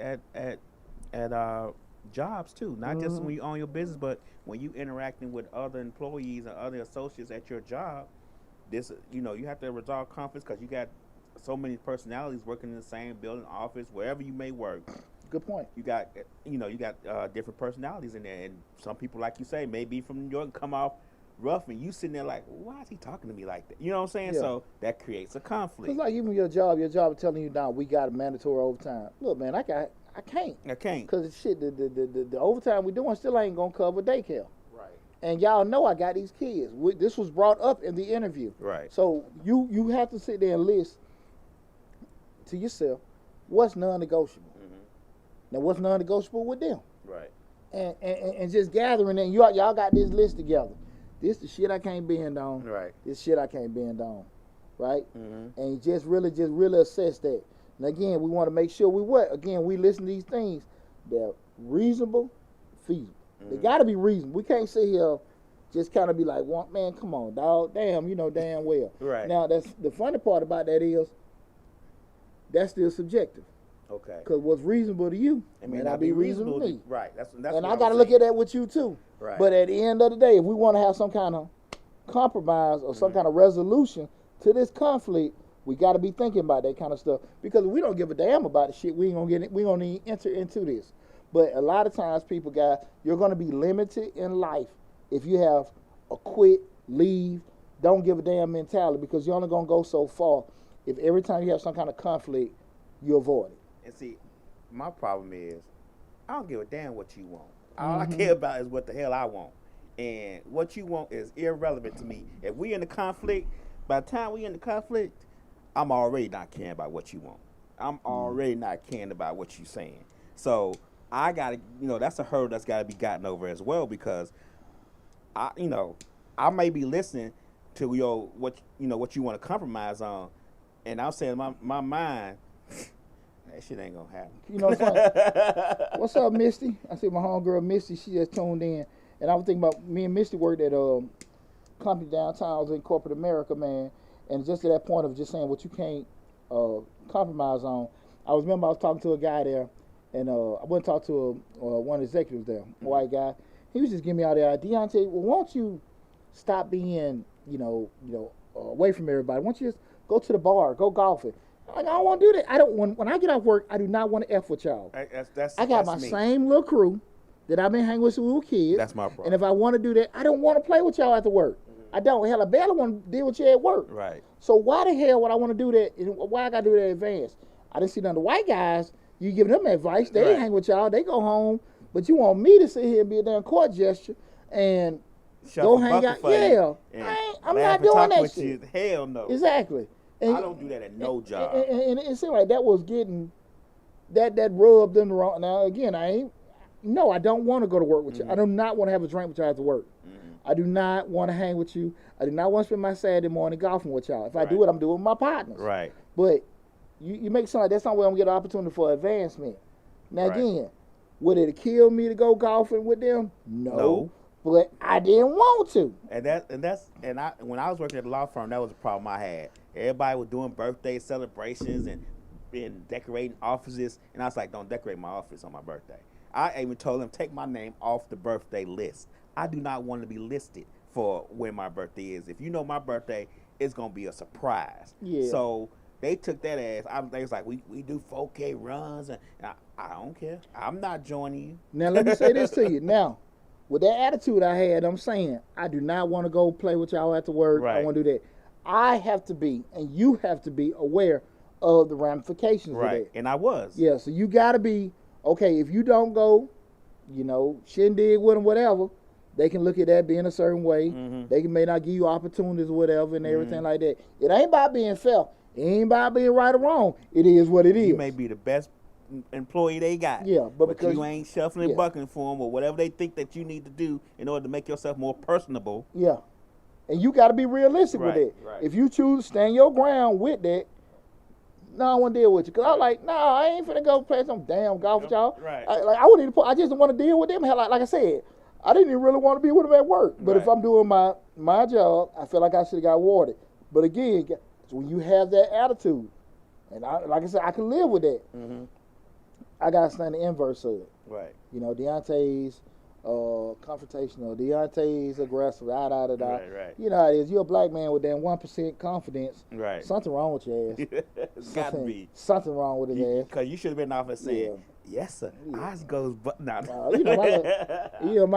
jobs too, not just when you own your business, but when you interacting with other employees and other associates at your job. This, you know, you have to resolve conflicts because you got so many personalities working in the same building, office, wherever you may work. Good point. You got different personalities in there, and some people, like you say, may be from New York and come off rough, and you sitting there like, why is he talking to me like that? You know what I'm saying? Yeah. So that creates a conflict. It's like even your job is telling you now we got a mandatory overtime. Look, man, I can't. Because the overtime we doing still ain't gonna cover daycare. Right. And y'all know I got these kids. This was brought up in the interview. Right. So you have to sit there and list to yourself what's non-negotiable. Now what's non-negotiable with them? Right. And just gathering and y'all got this list together. This the shit I can't bend on. Right. This shit I can't bend on. Right? And just really assess that. And again, we want to make sure we listen to these things. They're reasonable, feasible. They got to be reasonable. We can't sit here just kind of be like, man, come on, dog. Damn, you know damn well. Right. Now, that's the funny part about that is that's still subjective. Okay. Because what's reasonable to you may not be reasonable to me. Right. That's and I got to look at that with you too. Right. But at the end of the day, if we want to have some kind of compromise or some kind of resolution to this conflict, we got to be thinking about that kind of stuff. Because if we don't give a damn about the shit, we ain't gonna get it. We gonna need to enter into this. But a lot of times, people, guys, you're gonna be limited in life if you have a quit, leave, don't give a damn mentality. Because you're only gonna go so far if every time you have some kind of conflict, you avoid it. And see, my problem is, I don't give a damn what you want. All I care about is what the hell I want. And what you want is irrelevant to me. If we in the conflict, by the time we in the conflict, I'm already not caring about what you want. I'm already not caring about what you're saying. So I gotta, that's a hurdle that's gotta be gotten over as well, because I may be listening to what you want to compromise on, and I'm saying my mind, that shit ain't gonna happen. You know what? What's up, Misty? I see my homegirl Misty. She just tuned in, and I was thinking about me and Misty worked at a company downtown. I was in corporate America, man, and just to that point of just saying what you can't compromise on. I was talking to a guy there, and I went and talked to one of the executives there, a white guy. He was just giving me all the idea. Deonte, well, won't you stop being, away from everybody? Why don't you just go to the bar, go golfing? I don't want to do that. When I get off work, I do not want to F with y'all. I got my same little crew that I've been hanging with since we were kids. That's my problem. And if I want to do that, I don't want to play with y'all after work. I don't. Hell, I barely want to deal with you at work. Right. So why the hell would I want to do that? And why I got to do that in advance? I didn't see none of the white guys You give them advice. They Right. hang with y'all. They go home. But you want me to sit here and be a damn court gesture and Shuffle go hang bucket out. for you Yeah. and I'm laugh not and doing talk that with shit. you. Hell no. Exactly. And, I don't do that at no job. And it seemed like that was getting that rubbed them the wrong. Now again, I don't want to go to work with you. I do not want to have a drink with you after work. I do not want to hang with you. I do not want to spend my Saturday morning golfing with y'all. If I do it, I'm doing it with my partners. Right. But you make it sound like that's not where I'm going to get an opportunity for advancement. Now again, would it kill me to go golfing with them? No. But I didn't want to. And when I was working at a law firm, that was a problem I had. Everybody was doing birthday celebrations and decorating offices, and I was like, don't decorate my office on my birthday. I even told them, take my name off the birthday list. I do not want to be listed for when my birthday is. If you know my birthday, it's gonna be a surprise. Yeah. So they took that as they was like, we do 4K runs, and I don't care. I'm not joining you. Now let me say this to you. Now, with that attitude I had, I'm saying I do not want to go play with y'all after work. Right. I want to do that. I have to be, and you have to be aware of the ramifications of that. And I was. Yeah, so you got to be, okay, if you don't go, shindig with them, whatever, they can look at that being a certain way. They may not give you opportunities or whatever and everything like that. It ain't about being fair. It ain't about being right or wrong. It is what it is. You may be the best employee they got. Yeah, but because you ain't shuffling and bucking for them or whatever they think that you need to do in order to make yourself more personable. Yeah. And you got to be realistic with it. Right. If you choose to stand your ground with that, no, I want to deal with you. Because I was like, no, I ain't finna go play some damn golf with y'all. Right. I just didn't want to deal with them. Hell, like I said, I didn't even really want to be with them at work. But if I'm doing my job, I feel like I should have got awarded. But again, when you have that attitude, and like I said, I can live with that. I got to stand the inverse of it. Right. Deonte's confrontational, Deonte's aggressive, Right. You know how it is. You're a black man with that 1% confidence. Right. Something wrong with your ass. It's got to be. Something wrong with his ass. Because you should have been off and saying, yes, sir. Eyes goes, but not. My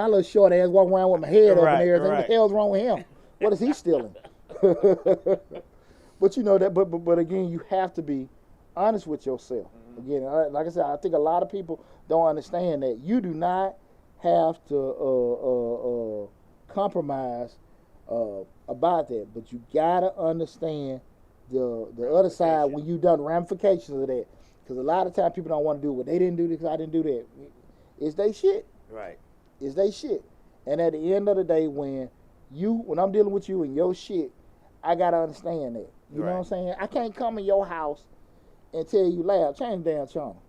little short ass walking around with my head up and everything. Right. What the hell's wrong with him? What is he stealing? But you know that. But again, you have to be honest with yourself. Again, like I said, I think a lot of people don't understand that you do not have to compromise about that, but you gotta understand the other side when you done ramifications of that. Because a lot of times people don't want to do what they didn't do because I didn't do that. It's they shit. Right. It's they shit. And at the end of the day, when I'm dealing with you and your shit, I gotta understand that. You know what I'm saying? I can't come in your house and tell you, lab, change the damn channel.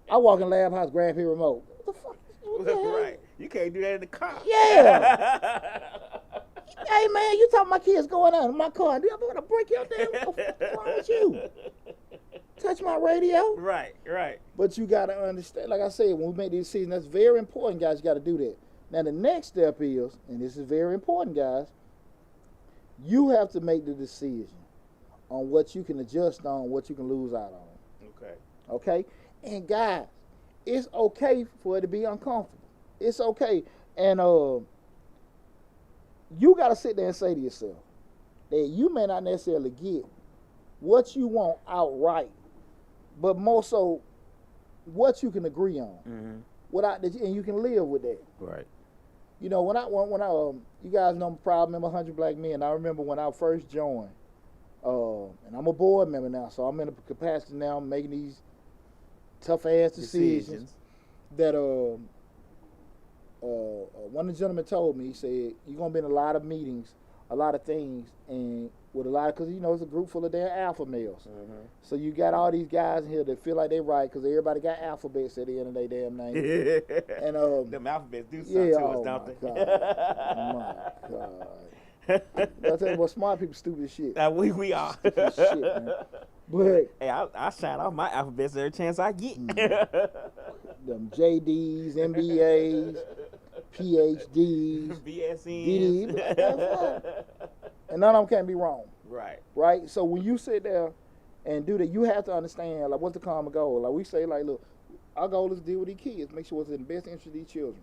I walk in lab house, grab here remote. What the fuck? What the hell? Right. You can't do that in the car. Yeah. Hey man, you talking my kids going out in my car? I'm gonna break your damn. What the fuck wrong with you? Touch my radio. Right. But you gotta understand, like I said, when we make these decisions, that's very important, guys. You gotta do that. Now the next step is, and this is very important, guys, you have to make the decision on what you can adjust on, what you can lose out on. Okay? And guys, it's okay for it to be uncomfortable. It's okay. And you got to sit there and say to yourself that you may not necessarily get what you want outright, but more so what you can agree on. Without that, and you can live with that. Right. When I you guys know I'm a proud member of 100 Black Men. I remember when I first joined, and I'm a board member now, so I'm in a capacity now. I'm making these tough ass decisions. That one of the gentlemen told me, he said, you're gonna be in a lot of meetings, a lot of things, and with a lot of, because it's a group full of damn alpha males. So you got all these guys in here that feel like they right because everybody got alphabets at the end of their damn name. And them alphabets do something to us, don't they? My God. I tell you what, smart people stupid as shit. We are. Stupid shit, man. But hey, I shout out my alphabets every chance I get. Them JDs, MBAs, PhDs, BSNs. And none of them can be wrong. Right. So when you sit there and do that, you have to understand, like, what's the common goal? Like we say, like, look, our goal is to deal with these kids, make sure it's in the best interest of these children.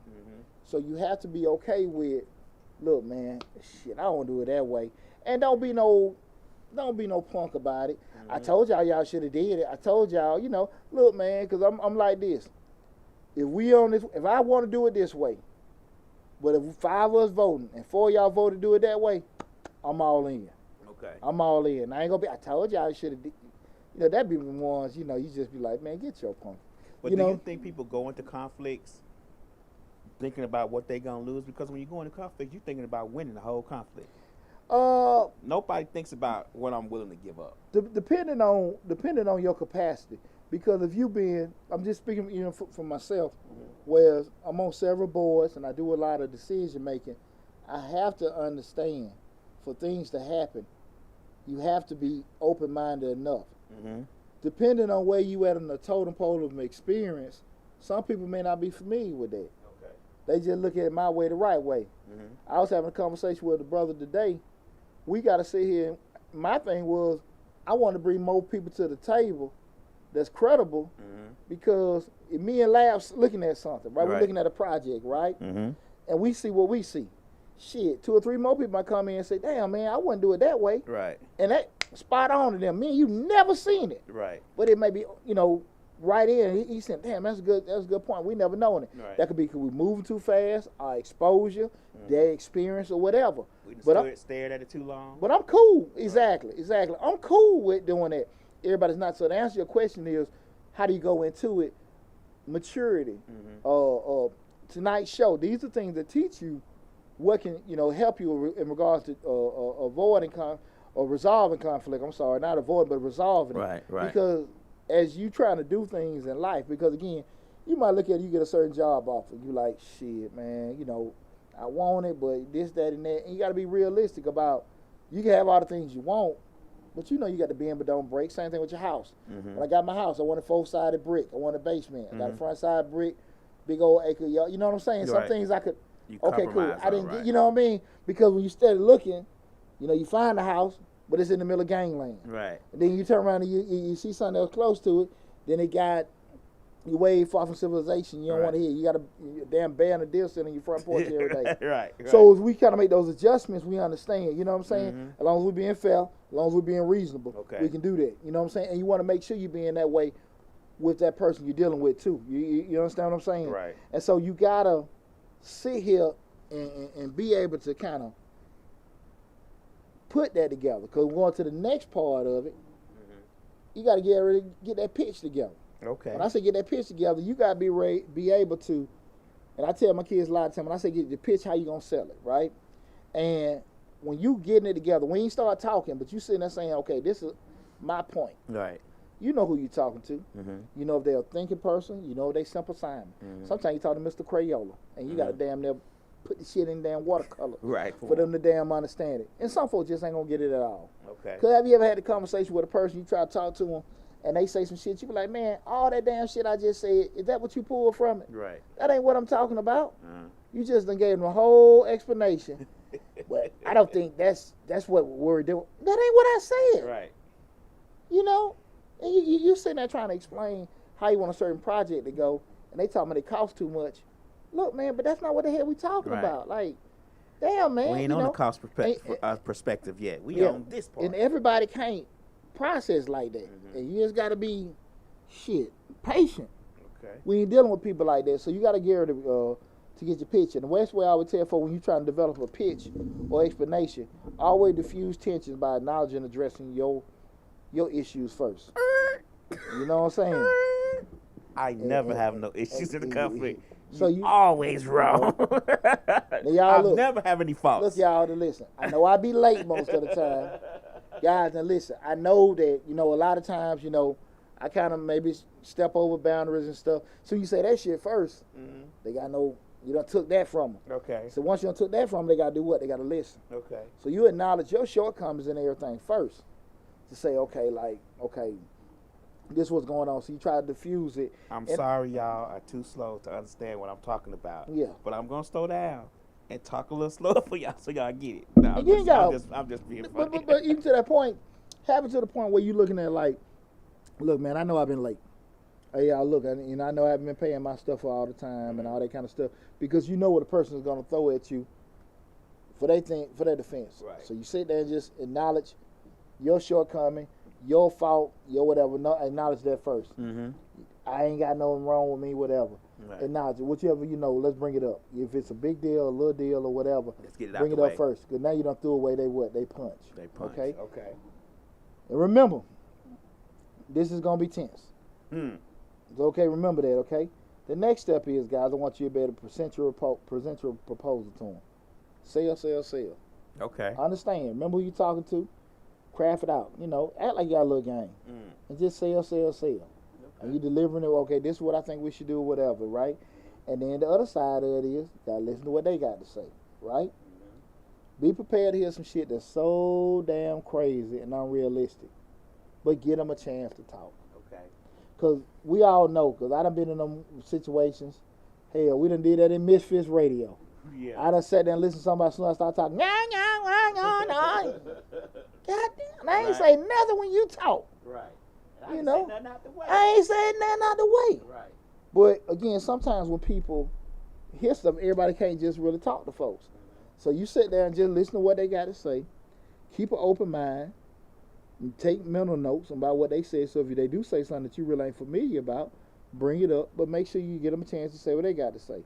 So you have to be okay with, look, man, shit, I don't do it that way. And don't be no don't be no punk about it. I told y'all should have did it. I told y'all, look, man, because I'm like this. If I want to do it this way, but if 5 of us voting and 4 of y'all vote to do it that way, I'm all in. Okay. I'm all in. I ain't gonna be. I told y'all I should have. That'd be the ones. You just be like, man, get your punk. But do you think people go into conflicts thinking about what they're gonna lose? Because when you go into conflict, you're thinking about winning the whole conflict. Nobody thinks about what I'm willing to give up. Depending on your capacity. Because if I'm just speaking for myself, whereas I'm on several boards and I do a lot of decision making, I have to understand for things to happen, you have to be open-minded enough. Mm-hmm. Depending on where you at in the totem pole of experience, some people may not be familiar with that. Okay. They just look at it my way, the right way. Mm-hmm. I was having a conversation with a brother today. We got to sit here. My thing was, I want to bring more people to the table that's credible, because if me and Labs looking at something, right? We're looking at a project, right? Mm-hmm. And we see what we see. Shit, 2 or 3 more people might come in and say, damn, man, I wouldn't do it that way. Right. And that spot on to them. Me and you never seen it. Right. But it may be, right in. He said, damn, that's a good point. We never known it. Right. That could be because we moving too fast, our exposure, their experience, or whatever. We stared at it too long. But I'm cool. Exactly. I'm cool with doing that. Everybody's not. So the answer to your question is, how do you go into it? Maturity. Tonight's show. These are things that teach you what can help you in regards to avoiding or resolving conflict. I'm sorry, not avoiding, but resolving it. Right. Because as you trying to do things in life, because again, you might look at it, you get a certain job offer, you like, shit, man, I want it, but this, that, and that. And you got to be realistic about, you can have all the things you want, but you got to bend but don't break. Same thing with your house. Mm-hmm. When I got my house, I want a 4-sided brick. I want a basement. I got a front side brick, big old acre yard. You know what I'm saying? Some things I could, okay, cool. I didn't get, you know what I mean? Because when you started looking, you find the house, but it's in the middle of gangland. Right. And then you turn around and you see something else close to it, then it got, you way far from civilization. You don't want to hear. You got a damn bear and a deer sitting on your front porch every day. Right. So as we kind of make those adjustments, we understand. You know what I'm saying? Mm-hmm. As long as we're being fair, as long as we're being reasonable, Okay. we can do that. You know what I'm saying? And you want to make sure you're being that way with that person you're dealing with too. You understand what I'm saying? Right. And so you gotta sit here and be able to kind of put that together. Because we're going to the next part of it. You got to get that pitch together. Okay. When I say get that pitch together, you got to be able to, and I tell my kids a lot of time, when I say get the pitch, how you going to sell it, right? And when you getting it together, when you start talking, but you sitting there saying, okay, this is my point. Right. You know who you're talking to. Mm-hmm. You know if they're a thinking person. You know if they Simple Simon. Mm-hmm. Sometimes you talk to Mr. Crayola, and you got to damn near put the shit in damn watercolor Right. for them to damn understand it. And some folks just ain't going to get it at all. Okay. Because have you ever had a conversation with a person, you try to talk to them, and they say some shit, you be like, man, all that damn shit I just said, is that what you pulled from it? Right. That ain't what I'm talking about. Uh-huh. You just done gave them a whole explanation. But I don't think that's what we're doing. That ain't what I said. Right. And you sitting there trying to explain how you want a certain project to go, and they talking about it costs too much. Look, man, but that's not what the hell we talking about. Like, damn, man. We ain't on the cost perspective yet. We on this part. And everybody can't process like that. Mm-hmm. And you just got to be, patient. Okay. We ain't dealing with people like that. So you got to get ready to get your pitch. And the best way I would tell for when you trying to develop a pitch or explanation, always diffuse tensions by acknowledging and addressing your issues first. You know what I'm saying? I never have no issues in the conflict. So you always wrong. Y'all I'll never have any faults. Look, y'all, to listen. I know I be late most of the time. Guys, now listen. I know that, a lot of times, I kind of maybe step over boundaries and stuff. So you say that shit first. Mm-hmm. They got you done took that from them. Okay. So once you done took that from them, they got to do what? They got to listen. Okay. So you acknowledge your shortcomings and everything first. To say, okay, this is what's going on. So you try to diffuse it. I'm sorry, y'all are too slow to understand what I'm talking about. Yeah. But I'm going to slow down and talk a little slower for y'all so y'all get it. No, I'm just being funny. But even to that point, have it to the point where you're looking at like, look, man, I know I've been late. Hey, y'all, look, I know I haven't been paying my stuff all the time and all that kind of stuff, because you know what a person is going to throw at you for their defense. Right. So you sit there and just acknowledge your shortcoming, your fault, your whatever. No, acknowledge that first. Mm-hmm. I ain't got nothing wrong with me, whatever. Right. Acknowledge it. Whichever let's bring it up. If it's a big deal, a little deal, or whatever, Let's get it out bring the it way. up first. Because now you don't throw away they punch. They punch. Okay? Okay. And remember, this is going to be tense. Hmm. It's okay, remember that, okay? The next step is, guys, I want you to be able to present your proposal to them. Sell. Okay. Understand. Remember who you're talking to. Craft it out. Act like y'all a little game. Mm. And just sell. Okay. And you delivering it, okay, this is what I think we should do, whatever, right? And then the other side of it is, gotta listen to what they got to say, right? Mm-hmm. Be prepared to hear some shit that's so damn crazy and unrealistic. But give them a chance to talk. Okay. Because we all know, because I done been in them situations. Hell, we done did that in Misfits Radio. Yeah. I done sat there and listened to somebody as soon as I start talking. God damn, I ain't say nothing when you talk. Right. You ain't know, say nothing out the way. I ain't saying nothing out the way. Right. But again, sometimes when people hear stuff, everybody can't just really talk to folks. So you sit there and just listen to what they got to say. Keep an open mind. And take mental notes about what they say. So if they do say something that you really ain't familiar about, bring it up. But make sure you get them a chance to say what they got to say.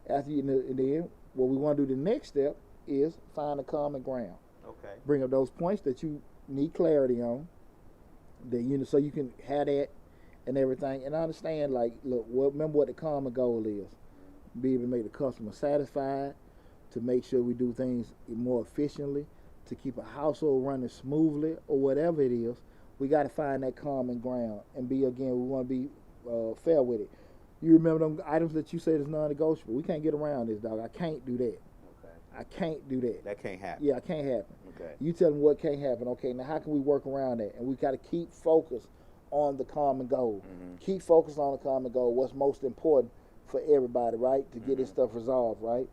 After you, and then what we want to do the next step is find a common ground. Okay. Bring up those points that you need clarity on. That so you can have that and everything. And understand, like, look, remember what the common goal is. Be able to make the customer satisfied, to make sure we do things more efficiently, to keep a household running smoothly, or whatever it is. We got to find that common ground and we want to be fair with it. You remember them items that you said is non-negotiable. We can't get around this, dog. I can't do that. Okay. I can't do that. That can't happen. Yeah, it can't happen. Okay. You tell them what can't happen. Okay, now how can we work around that? And we got to keep focused on the common goal. Mm-hmm. Keep focused on the common goal. What's most important for everybody, right? To get this stuff resolved, right?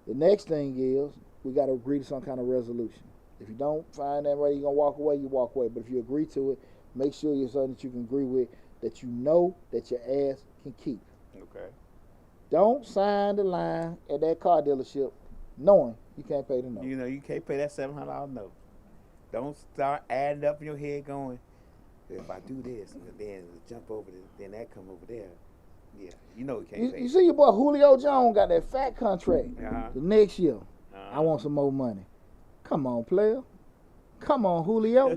The next thing is we got to agree to some kind of resolution. If you don't find that way, you're going to walk away, you walk away. But if you agree to it, make sure you're something that you can agree with, that you know that your ass can keep. Okay. Don't sign the line at that car dealership knowing you can't pay the note. You know you can't pay that $700 note. Don't start adding up in your head going, if I do this, and then jump over this, then that come over there. Yeah, you know you can't pay. You see your boy Julio Jones got that fat contract. Uh-huh. The next year, Uh-huh. I want some more money. Come on, player. Come on, Julio.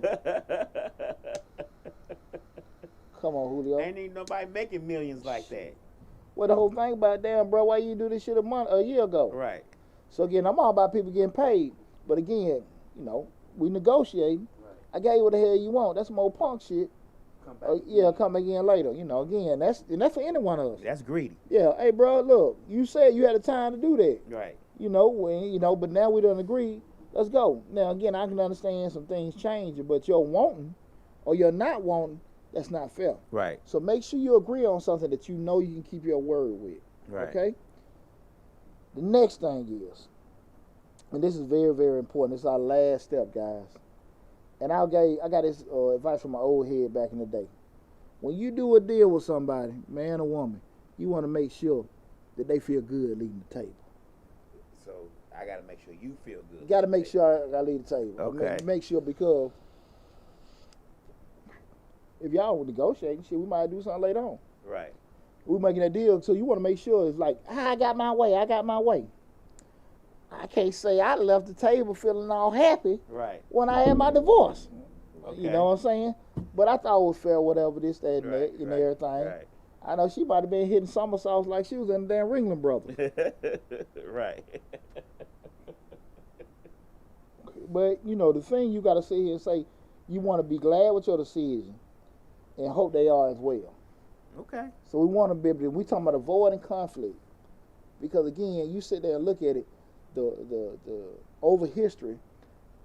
Come on, Julio. Ain't even nobody making millions like that. Well, the whole thing about, damn, bro, why you do this shit a year ago? Right. So, again, I'm all about people getting paid. But, again, we negotiating. Right. I gave you what the hell you want. That's some old punk shit. Come back. Yeah, come again later. Again, that's for any one of us. That's greedy. Yeah, hey, bro, look, you said you had the time to do that. Right. But now we done agree. Let's go. Now, again, I can understand some things changing, but you're wanting or you're not wanting, that's not fair. Right. So make sure you agree on something that you know you can keep your word with. Right. Okay? The next thing is, and this is very, very important. This is our last step, guys. And I got this advice from my old head back in the day. When you do a deal with somebody, man or woman, you want to make sure that they feel good leaving the table. So I got to make sure you feel good. You got to make sure I leave the table. Okay. Make sure, because if y'all were negotiating, shit, we might do something later on. Right. We're making that deal, so you want to make sure it's like, I got my way. I can't say I left the table feeling all happy Right. when I had my divorce. Okay. You know what I'm saying? But I thought it was fair, whatever, this, that, and Right, that, right, everything. Right. I know she might have been hitting somersaults like she was in the damn Ringling Brothers. Right. But, the thing you got to sit here and say, you want to be glad with your decision and hope they are as well. Okay. So we want to be able to, we talking about avoiding conflict. Because, again, you sit there and look at it, the over history,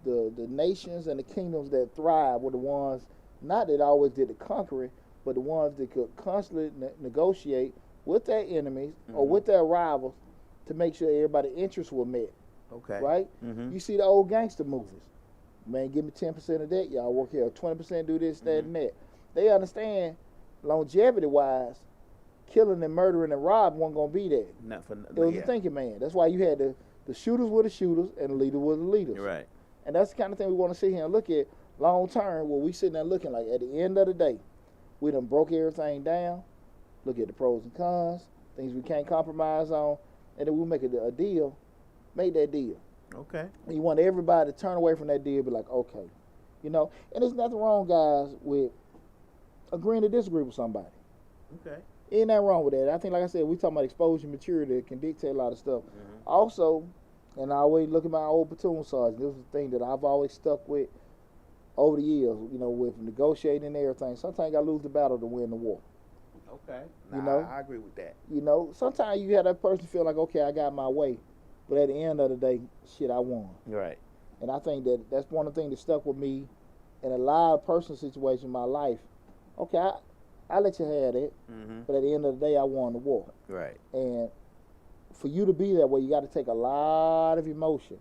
the nations and the kingdoms that thrive were the ones, not that always did the conquering, but the ones that could constantly negotiate with their enemies or with their rivals to make sure everybody's interests were met. Okay. Right? Mm-hmm. You see the old gangster movies. Man, give me 10% of that. Y'all work here. 20% do this, that, and that. They understand, longevity-wise, killing and murdering and robbing wasn't going to be there. Not for It was the thinking man. That's why you had the shooters were the shooters and the leaders were the leaders. Right. And that's the kind of thing we want to sit here and look at long term, where we sitting there looking like at the end of the day, we done broke everything down, look at the pros and cons, things we can't compromise on, and then we make a deal, make that deal. Okay. And you want everybody to turn away from that deal and be like, okay. You know, and there's nothing wrong, guys, with agreeing to disagree with somebody. Okay. Ain't nothing wrong with that. I think, like I said, we talking about exposure maturity that can dictate a lot of stuff. Also, and I always look at my old platoon sergeant. This was the thing that I've always stuck with over the years, you know, with negotiating and everything. Sometimes you got to lose the battle to win the war. Okay. You know? I agree with that. You know, sometimes you have that person feel like, okay, I got my way. But at the end of the day, shit, I won. Right. And I think that that's one of the things that stuck with me in a lot of personal situations in my life. Okay, I let you have it, but at the end of the day, I won the war. Right. And for you to be that way, you got to take a lot of emotion,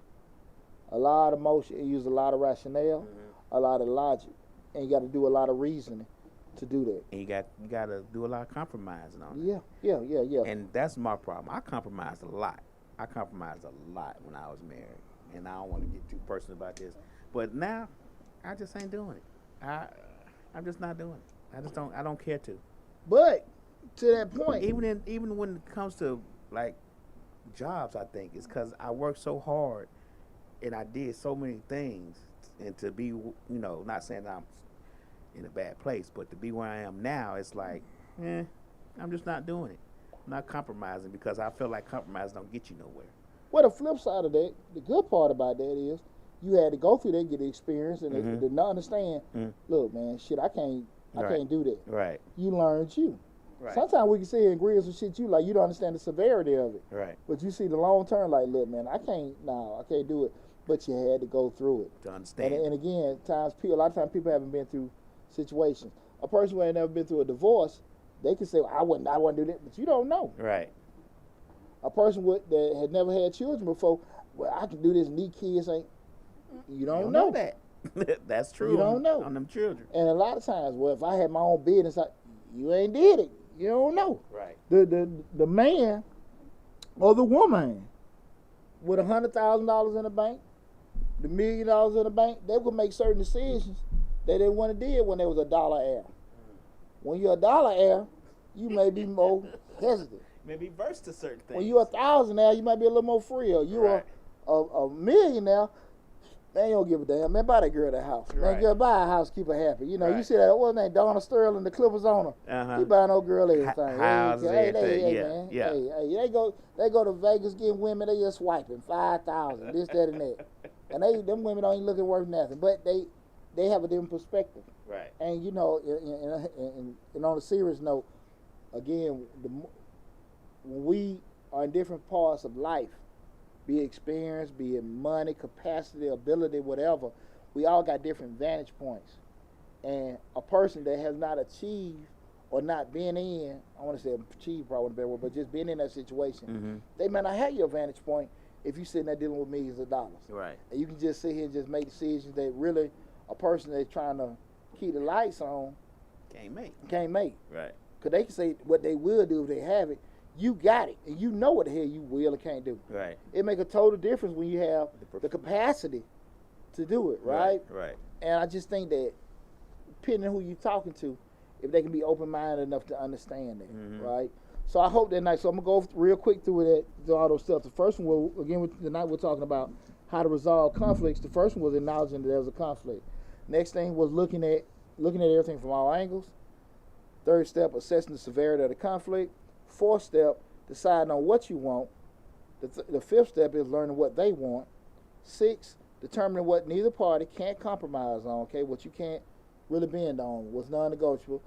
and use a lot of rationale, a lot of logic, and you got to do a lot of reasoning to do that. And you got to do a lot of compromising on it. Yeah. And that's my problem. I compromised a lot. When I was married, and I don't want to get too personal about this, but now I just ain't doing it. I'm just not doing it. I don't care to. But to that point, even when it comes to like jobs, I think it's because I worked so hard and I did so many things, and to be, you know, not saying I'm in a bad place, but to be where I am now, it's like, I'm just not doing it. I'm not compromising, because I feel like compromise don't get you nowhere. Well, the flip side of that, the good part about that is you had to go through that, get the experience, and to not understand. Look, man, shit, I can't do that. Right. You learned you. Right. Sometimes we can sit here and agree with some shit you like. You don't understand the severity of it. Right. But you see the long term, like, look, man, I can't do it. But you had to go through it To understand. And again, a lot of times people haven't been through situations. A person who ain't never been through a divorce, they can say, well, I wouldn't do that, but you don't know. Right. A person that had never had children before, well, I can do this and these kids ain't. You don't know that. That's true. You don't know. On them children. And a lot of times, well, if I had my own business, you ain't did it. You don't know. Right. The man or the woman with $100,000 in the bank, the $1 million in the bank, they would make certain decisions that they wouldn't have did when there was a dollar heir. When you're a dollar heir, you may be more hesitant. Maybe versed to certain things. When you're $1,000 you might be a little more free. Or you're a millionaire, man, you don't give a damn. Man, buy that girl that house. Right. Man, girl, buy a house, keep her happy. You know, Right. you see that, what's her name, Donna Sterling, the Clippers owner. He buying old girl everything. Houses, everything. Man. Yeah. Hey, they go to Vegas getting women, they just swiping 5,000, this, that, and that. And them women don't even look worth nothing. But they have a different perspective. Right. And you know, and on a serious note, again, when we are in different parts of life, be it experience, be it money, capacity, ability, whatever, we all got different vantage points. And a person that has not achieved or not been in, I want to say achieved probably a better word, but just been in that situation, they may not have your vantage point if you're sitting there dealing with millions of dollars. Right. And you can just sit here and just make decisions that really a person that's trying to keep the lights on can't make. Right. Because they can say what they will do if they have it. You got it, and you know what the hell you will or can't do. Right. It make a total difference when you have the capacity to do it, right? Right. And I just think that, depending on who you're talking to, if they can be open-minded enough to understand that, right? So I hope that night. So I'm gonna go real quick through all those stuff. The first one, tonight we're talking about how to resolve conflicts. The first one was acknowledging that there was a conflict. Next thing was looking at everything from all angles. Third step, assessing the severity of the conflict. Fourth step, deciding on what you want. The fifth step is learning what they want. Six, determining what neither party can't compromise on, okay, what you can't really bend on, what's non-negotiable.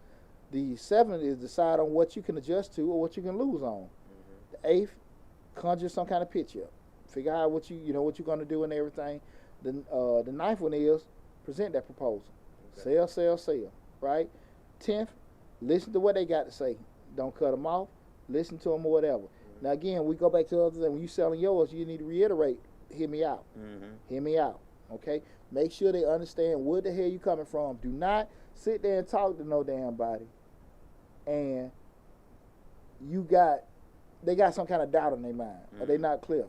The seventh is decide on what you can adjust to or what you can lose on. The eighth, conjure some kind of picture. Figure out what you're going to do and everything. The ninth one is present that proposal. Okay. Sell, right? 10th, listen to what they got to say. Don't cut them off. Listen to them or whatever. Now, again, we go back to the other thing. When you're selling yours, you need to reiterate, hear me out. Hear me out, okay? Make sure they understand where the hell you coming from. Do not sit there and talk to no damn body. And they got some kind of doubt in their mind. Or they not clear.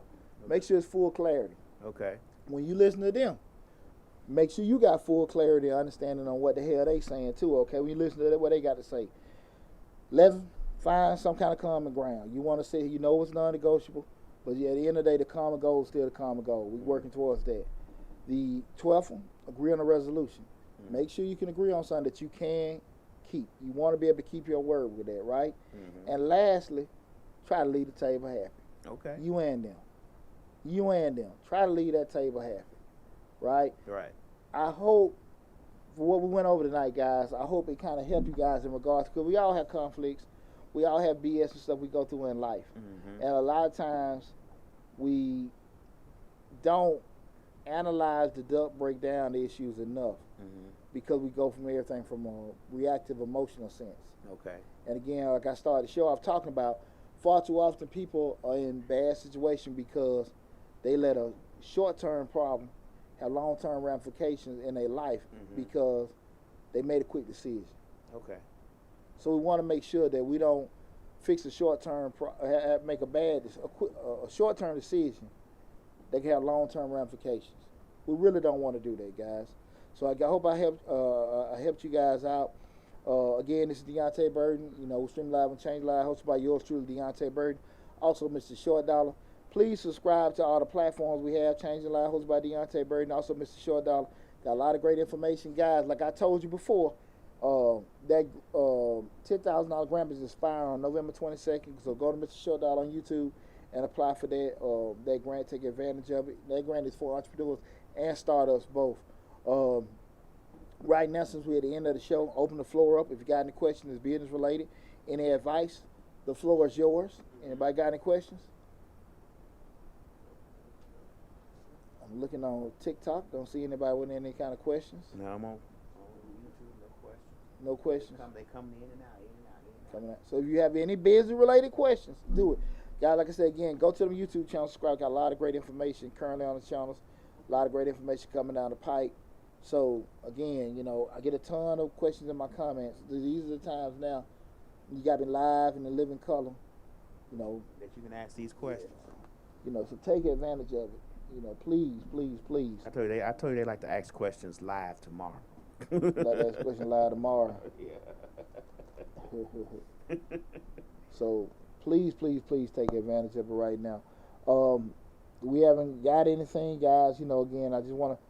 Make sure it's full clarity. Okay. When you listen to them, Make sure you got full clarity and understanding on what the hell they saying too, okay? When you listen to what they got to say. 11, find some kind of common ground. You want to say, you know, it's non-negotiable, but at the end of the day, the common goal is still the common goal. We're working towards that. The 12th one, agree on a resolution. Make sure you can agree on something that you can keep. You want to be able to keep your word with that, right? And lastly, try to leave the table happy. Okay. You and them. You and them. Try to leave that table happy, right? Right. I hope, for what we went over tonight, guys, I hope it kind of helped you guys in regards, because we all have conflicts. We all have BS and stuff we go through in life. And a lot of times, we don't analyze, deduct, break down the issues enough because we go from everything from a reactive emotional sense. Okay. And again, like I started the show off talking about, far too often people are in bad situation because they let a short-term problem have long-term ramifications in their life because they made a quick decision. Okay. So we want to make sure that we don't fix a short-term, make a short-term decision that can have long-term ramifications. We really don't want to do that, guys. So I hope I helped you guys out. Again, this is Deonte Burden. You know, we stream live and change live, hosted by yours truly, Deonte Burden. Also, Mr. Short Dollar. Please subscribe to all the platforms we have. Changing Live, hosted by Deonte Burden. Also, Mr. Short Dollar. Got a lot of great information, guys. Like I told you before, that $10,000 grant is expiring on November 22nd. So go to Mr. Short Dollar on YouTube and apply for that grant. Take advantage of it. That grant is for entrepreneurs and startups both. Right now, since we're at the end of the show, open the floor up. If you got any questions, business related, any advice, the floor is yours. Anybody got any questions? I'm looking on TikTok. Don't see anybody with any kind of questions. No, I'm on YouTube. No questions. No questions. They come in and out, Coming out. So if you have any business related questions, do it. Guys, like I said again, go to the YouTube channel, subscribe. Got a lot of great information currently on the channels. A lot of great information coming down the pipe. So again, you know, I get a ton of questions in my comments. These are the times now you got me live in the living color. You know that you can ask these questions. You know, so take advantage of it. You know, please, please, please. I told you they like to ask questions live tomorrow. Like to ask questions live tomorrow. Yeah. So please, please, please take advantage of it right now. We haven't got anything, guys. You know, again, I just want to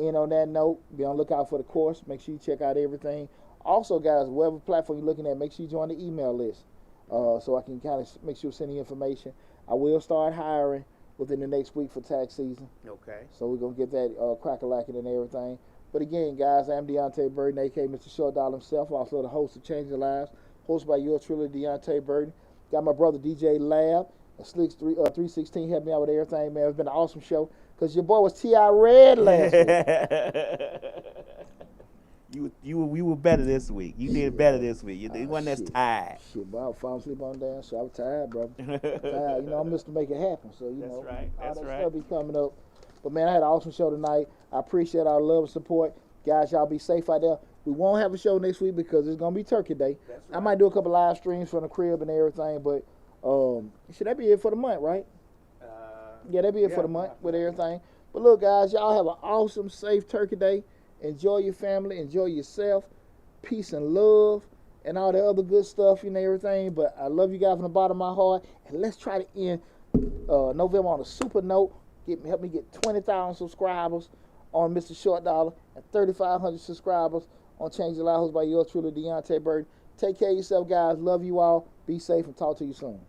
end on that note. Be on the lookout for the course. Make sure you check out everything. Also, guys, whatever platform you're looking at, make sure you join the email list so I can kind of make sure you send you information. I will start hiring within the next week for tax season. Okay. So we're going to get that crack-a-lacking and everything. But again, guys, I'm Deonte Burden, a.k.a. Mr. Short Dollar himself, also the host of Changing Lives, hosted by yours truly, Deonte Burden. Got my brother, DJ Lab, Slicks 316, helped me out with everything, man. It's been an awesome show because your boy was T.I. Red last week. You were better this week. You did better this week. You wasn't as tired. Shit, but I was falling asleep on the damn show. I was tired, brother. Tired. You know, I'm Mr. Make It Happen. So, you know, all that stuff be coming up. But, man, I had an awesome show tonight. I appreciate our love and support. Guys, y'all be safe out there. We won't have a show next week because it's going to be Turkey Day. Right. I might do a couple live streams from the crib and everything, but should that be it for the month, right? Yeah, that'd be it for the month with everything. But, look, guys, y'all have an awesome, safe Turkey Day. Enjoy your family. Enjoy yourself. Peace and love and all the other good stuff and everything. But I love you guys from the bottom of my heart. And let's try to end November on a super note. Help me get 20,000 subscribers on Mr. Short Dollar and 3,500 subscribers on Change Your Life, hosted by yours truly, Deonte Burden. Take care of yourself, guys. Love you all. Be safe and talk to you soon.